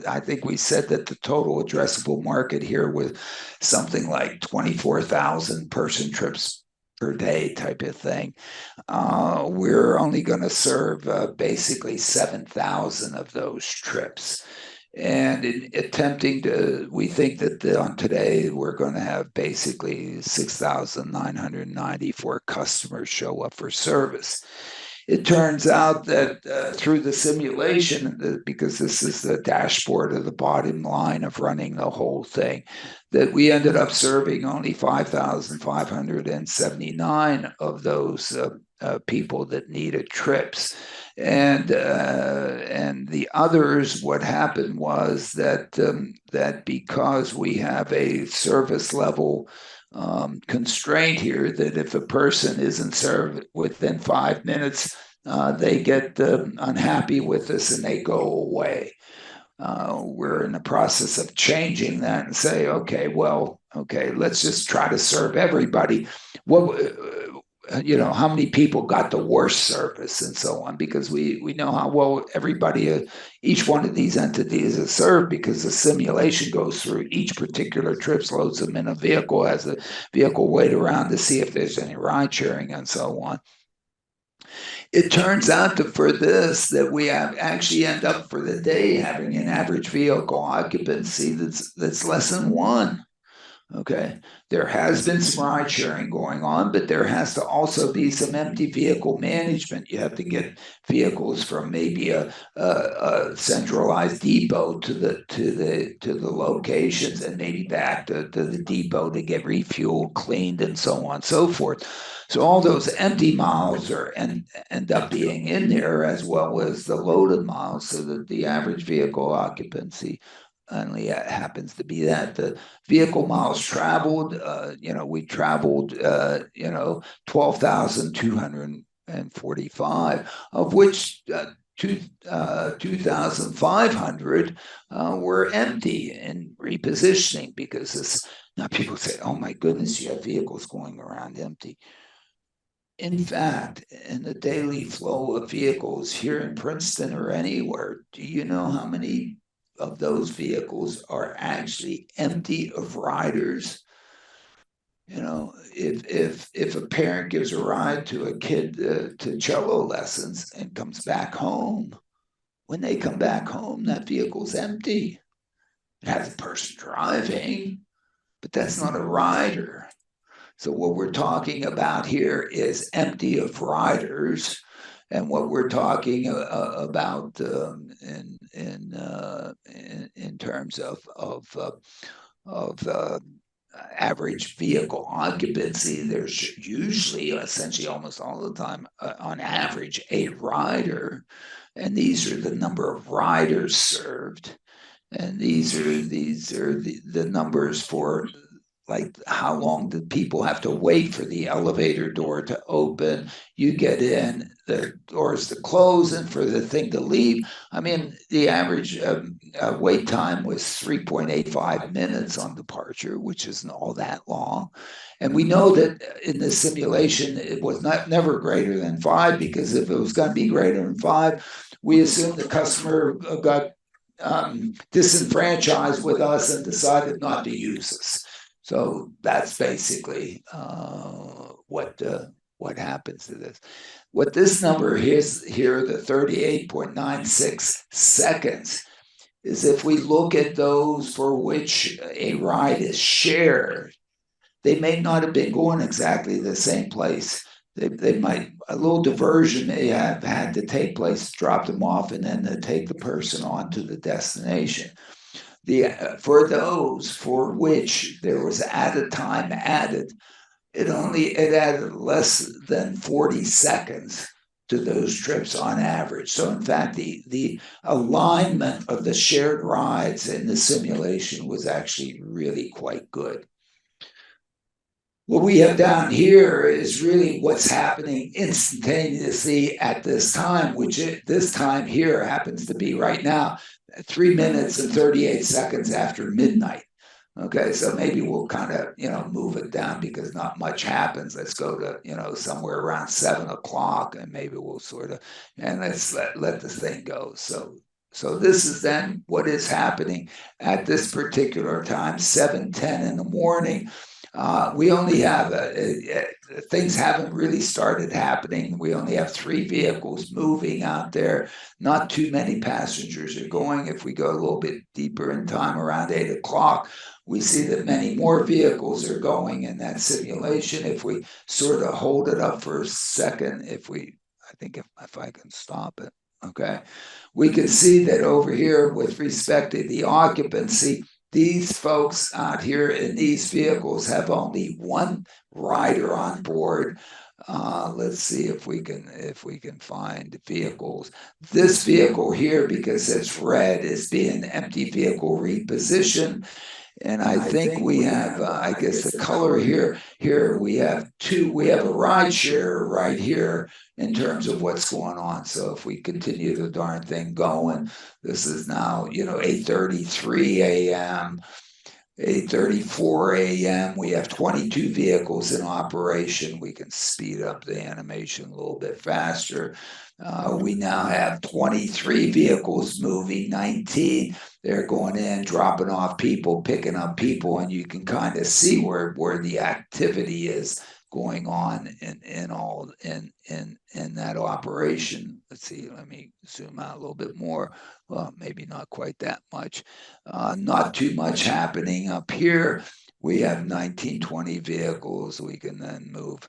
[SPEAKER 2] I think we said that the total addressable market here was something like 24,000 person trips per day type of thing. We're only going to serve basically 7,000 of those trips. And in attempting to, we think that on today, we're going to have basically 6,994 customers show up for service. It turns out that through the simulation, because this is the dashboard of the bottom line of running the whole thing, that we ended up serving only 5,579 of those people that needed trips. And the others, what happened was that because we have a service level constraint here, that if a person isn't served within 5 minutes, they get unhappy with us and they go away. we're in the process of changing that and say, okay, well, okay, let's just try to serve everybody. What how many people got the worst service and so on, because we know how well everybody, each one of these entities is served, because the simulation goes through each particular trips, loads them in a vehicle, has the vehicle wait around to see if there's any ride sharing and so on. It turns out for this that we have actually end up for the day having an average vehicle occupancy that's less than 1. Okay, there has been some ride sharing going on, but there has to also be some empty vehicle management. You have to get vehicles from maybe a centralized depot to the locations, and maybe back to the depot to get refueled, cleaned, and so on and so forth. So all those empty miles end up being in there, as well as the loaded miles, so that the average vehicle occupancy only happens to be that. The vehicle miles traveled, we traveled, 12,245, of which 2,500 were empty and repositioning, because now people say, oh my goodness, you have vehicles going around empty. In fact, in the daily flow of vehicles here in Princeton or anywhere, do you know how many of those vehicles are actually empty of riders? If a parent gives a ride to a kid to cello lessons and comes back home, when they come back home, that vehicle's empty. It has a person driving, but that's not a rider. So what we're talking about here is empty of riders, and what we're talking about in terms of average vehicle occupancy, there's usually, essentially almost all the time, on average, a rider, and these are the number of riders served, and these are the numbers for, like, how long do people have to wait for the elevator door to open? You get in, the doors to close, and for the thing to leave. I mean, the average wait time was 3.85 minutes on departure, which isn't all that long. And we know that in this simulation, it was never greater than 5, because if it was going to be greater than 5, we assumed the customer got disenfranchised with us and decided not to use us. So that's basically what happens to this. What this number is here, the 38.96 seconds, is if we look at those for which a ride is shared, they may not have been going exactly the same place. They might, a little diversion may have had to take place, drop them off, and then to take the person on to the destination. For those for which there was added time added, it added less than 40 seconds to those trips on average. So in fact, the alignment of the shared rides in the simulation was actually really quite good. What we have down here is really what's happening instantaneously at this time, which this time here happens to be right now, 3 minutes and 38 seconds after midnight. Okay, so maybe we'll kind of, move it down, because not much happens. Let's go to, somewhere around 7 o'clock, and maybe we'll and let's let this thing go. So this is then what is happening at this particular time, 7:10 in the morning. We only have things haven't really started happening. We only have 3 vehicles moving out there. Not too many passengers are going. If we go a little bit deeper in time, around 8 o'clock, we see that many more vehicles are going in that simulation. If we sort of hold it up for a second, I think if I can stop it, okay, we can see that over here, with respect to the occupancy, these folks out here in these vehicles have only 1 rider on board. Let's see if we can find vehicles. This vehicle here, because it's red, is being empty vehicle repositioned. And I think we have, I guess, the color here. Here we have two. We have a ride share right here in terms of what's going on. So if we continue the darn thing going, this is now 8:33 a.m. 8:34 a.m. We have 22 vehicles in operation. We can speed up the animation a little bit faster. We now have 23 vehicles moving, 19. They're going in, dropping off people, picking up people, and you can kind of see where the activity is going on in that operation. Let's see, let me zoom out a little bit more. Well, maybe not quite that much. Not too much happening up here. We have 19, 20 vehicles. We can then move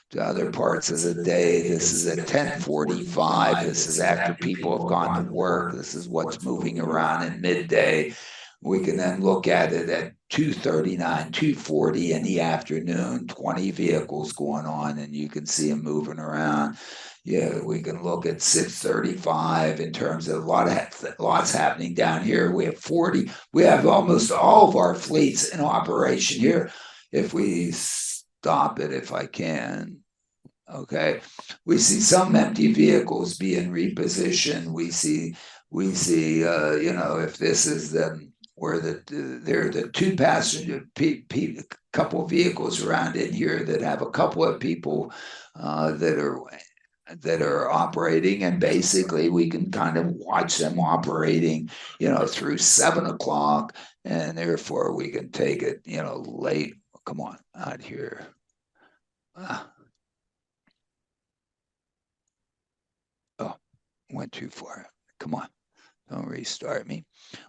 [SPEAKER 2] to other parts of the day. This is at 10:45. This is after people have gone to work. This is what's moving around in midday. We can then look at it at 2:39, 2:40 in the afternoon, 20 vehicles going on, and you can see them moving around. Yeah, we can look at 6:35 in terms of lots happening down here. We have 40. We have almost all of our fleets in operation here. If we stop it, if I can, okay, we see some empty vehicles being repositioned. We see, if this is where there are the two passenger couple of vehicles around in here that have a couple of people that are operating, and basically we can kind of watch them operating, through 7 o'clock, and therefore we can take it, late. Come on out here. Oh, went too far. Come on. Don't restart me.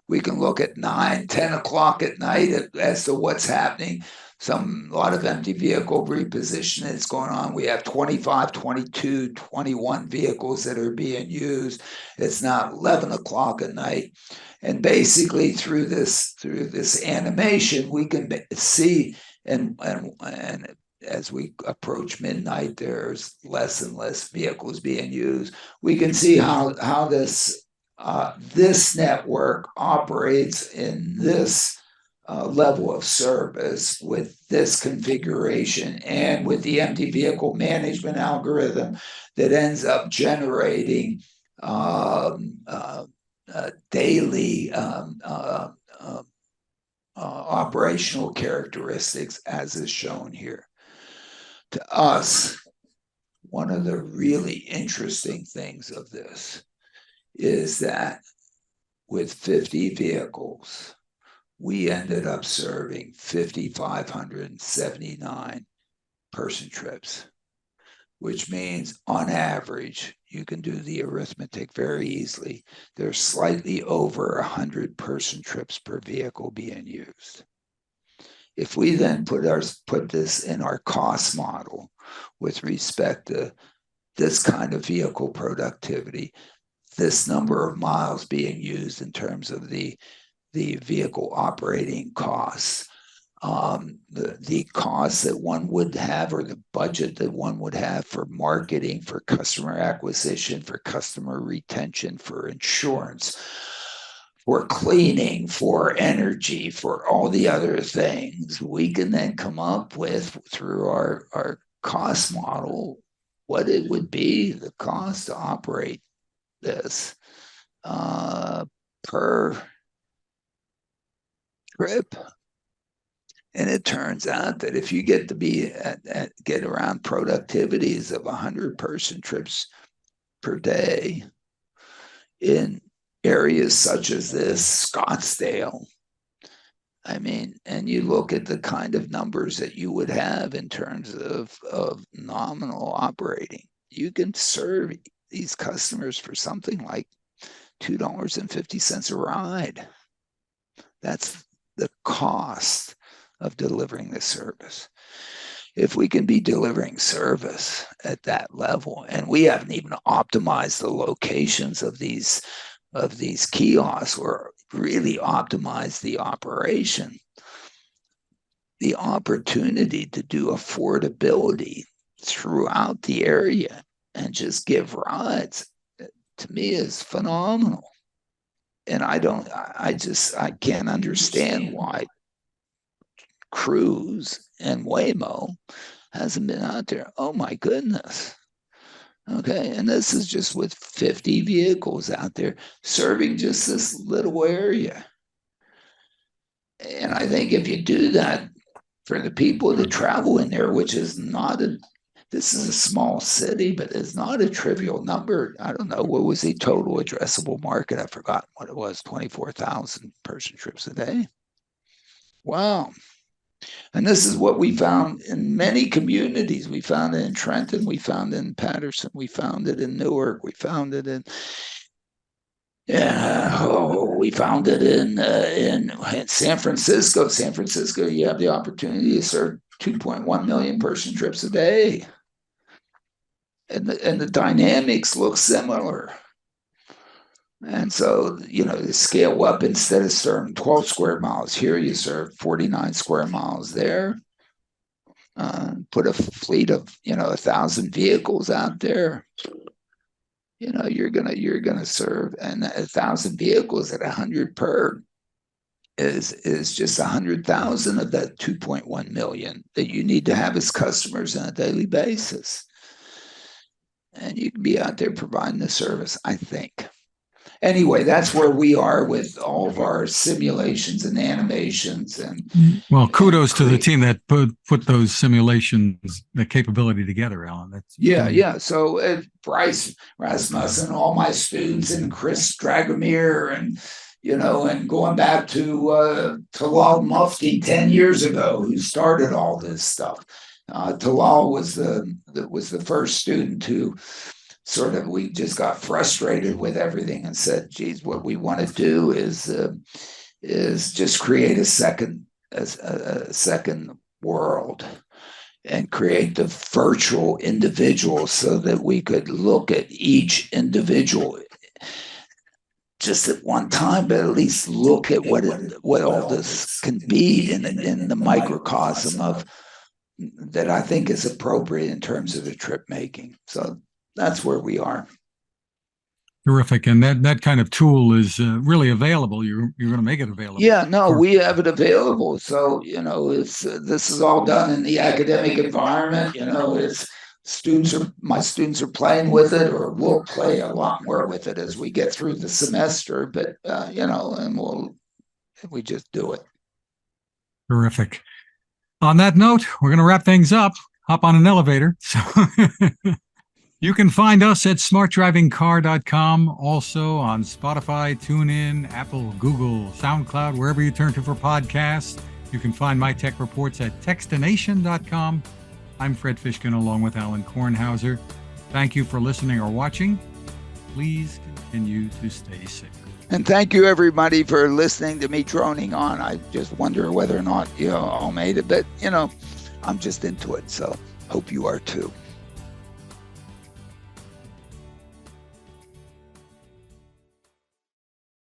[SPEAKER 2] We can look at 9, 10 o'clock at night as to what's happening. A lot of empty vehicle repositioning is going on. We have 25, 22, 21 vehicles that are being used. It's now 11 o'clock at night. And basically through this animation, we can see and as we approach midnight, there's less and less vehicles being used. We can see how this network operates in this level of service with this configuration and with the empty vehicle management algorithm that ends up generating daily operational characteristics as is shown here. To us, one of the really interesting things of this is that with 50 vehicles, we ended up serving 5,579 person trips, which means on average, you can do the arithmetic very easily. There's slightly over 100 person trips per vehicle being used. If we then put this in our cost model with respect to this kind of vehicle productivity, this number of miles being used in terms of the vehicle operating costs, the costs that one would have, or the budget that one would have for marketing, for customer acquisition, for customer retention, for insurance, for cleaning, for energy, for all the other things, we can then come up with, through our cost model, what it would be, the cost to operate this per trip. And it turns out that if you get to be get around productivities of 100 person trips per day in areas such as this, Scottsdale, I mean, and you look at the kind of numbers that you would have in terms of nominal operating, you can serve these customers for something like $2.50 a ride. That's the cost of delivering this service. If we can be delivering service at that level, and we haven't even optimized the locations of these kiosks or really optimized the operation, the opportunity to do affordability throughout the area and just give rides, to me, is phenomenal. And I can't understand why Cruise and Waymo hasn't been out there. Oh my goodness. Okay, and this is just with 50 vehicles out there serving just this little area. And I think if you do that for the people that travel in there, which is not this is a small city, but it's not a trivial number. I don't know, what was the total addressable market? I've forgotten what it was, 24,000 person trips a day. Wow. And this is what we found in many communities. We found it in Trenton, we found it in Patterson, we found it in Newark, we found it in we found it in San Francisco. San Francisco, you have the opportunity to serve 2.1 million person trips a day. And the dynamics look similar. And so, you know, to scale up, instead of serving 12 square miles here, you serve 49 square miles there. Put a fleet of, 1,000 vehicles out there. You're gonna serve, and 1,000 vehicles at 100 per is just 100,000 of that 2.1 million that you need to have as customers on a daily basis. And you can be out there providing the service, I think. Anyway, that's where we are with all of our simulations and animations. And
[SPEAKER 1] well, kudos to the team that put those simulations, the capability together, Alan. That's
[SPEAKER 2] yeah. So Bryce Rasmussen, all my students, and Chris Dragomir, and and going back to Talal Mufti 10 years ago, who started all this stuff. Talal was the first student who we just got frustrated with everything and said, geez, what we want to do is just create a second world and create the virtual individual so that we could look at each individual just at one time, but at least look at what all this can be in the microcosm of that I think is appropriate in terms of the trip making. So that's where we are.
[SPEAKER 1] Terrific. And that kind of tool is really available. You're going to make it available.
[SPEAKER 2] Yeah, no, we have it available. So, it's this is all done in the academic environment. It's my students are playing with it, or we'll play a lot more with it as we get through the semester. But, and we just do it.
[SPEAKER 1] Terrific. On that note, we're going to wrap things up. Hop on an elevator. So you can find us at smartdrivingcar.com, also on Spotify, TuneIn, Apple, Google, SoundCloud, wherever you turn to for podcasts. You can find my tech reports at textination.com. I'm Fred Fishkin, along with Alan Kornhauser. Thank you for listening or watching. Please continue to stay safe.
[SPEAKER 2] And thank you, everybody, for listening to me droning on. I just wonder whether or not you all made it, but I'm just into it. So hope you are too.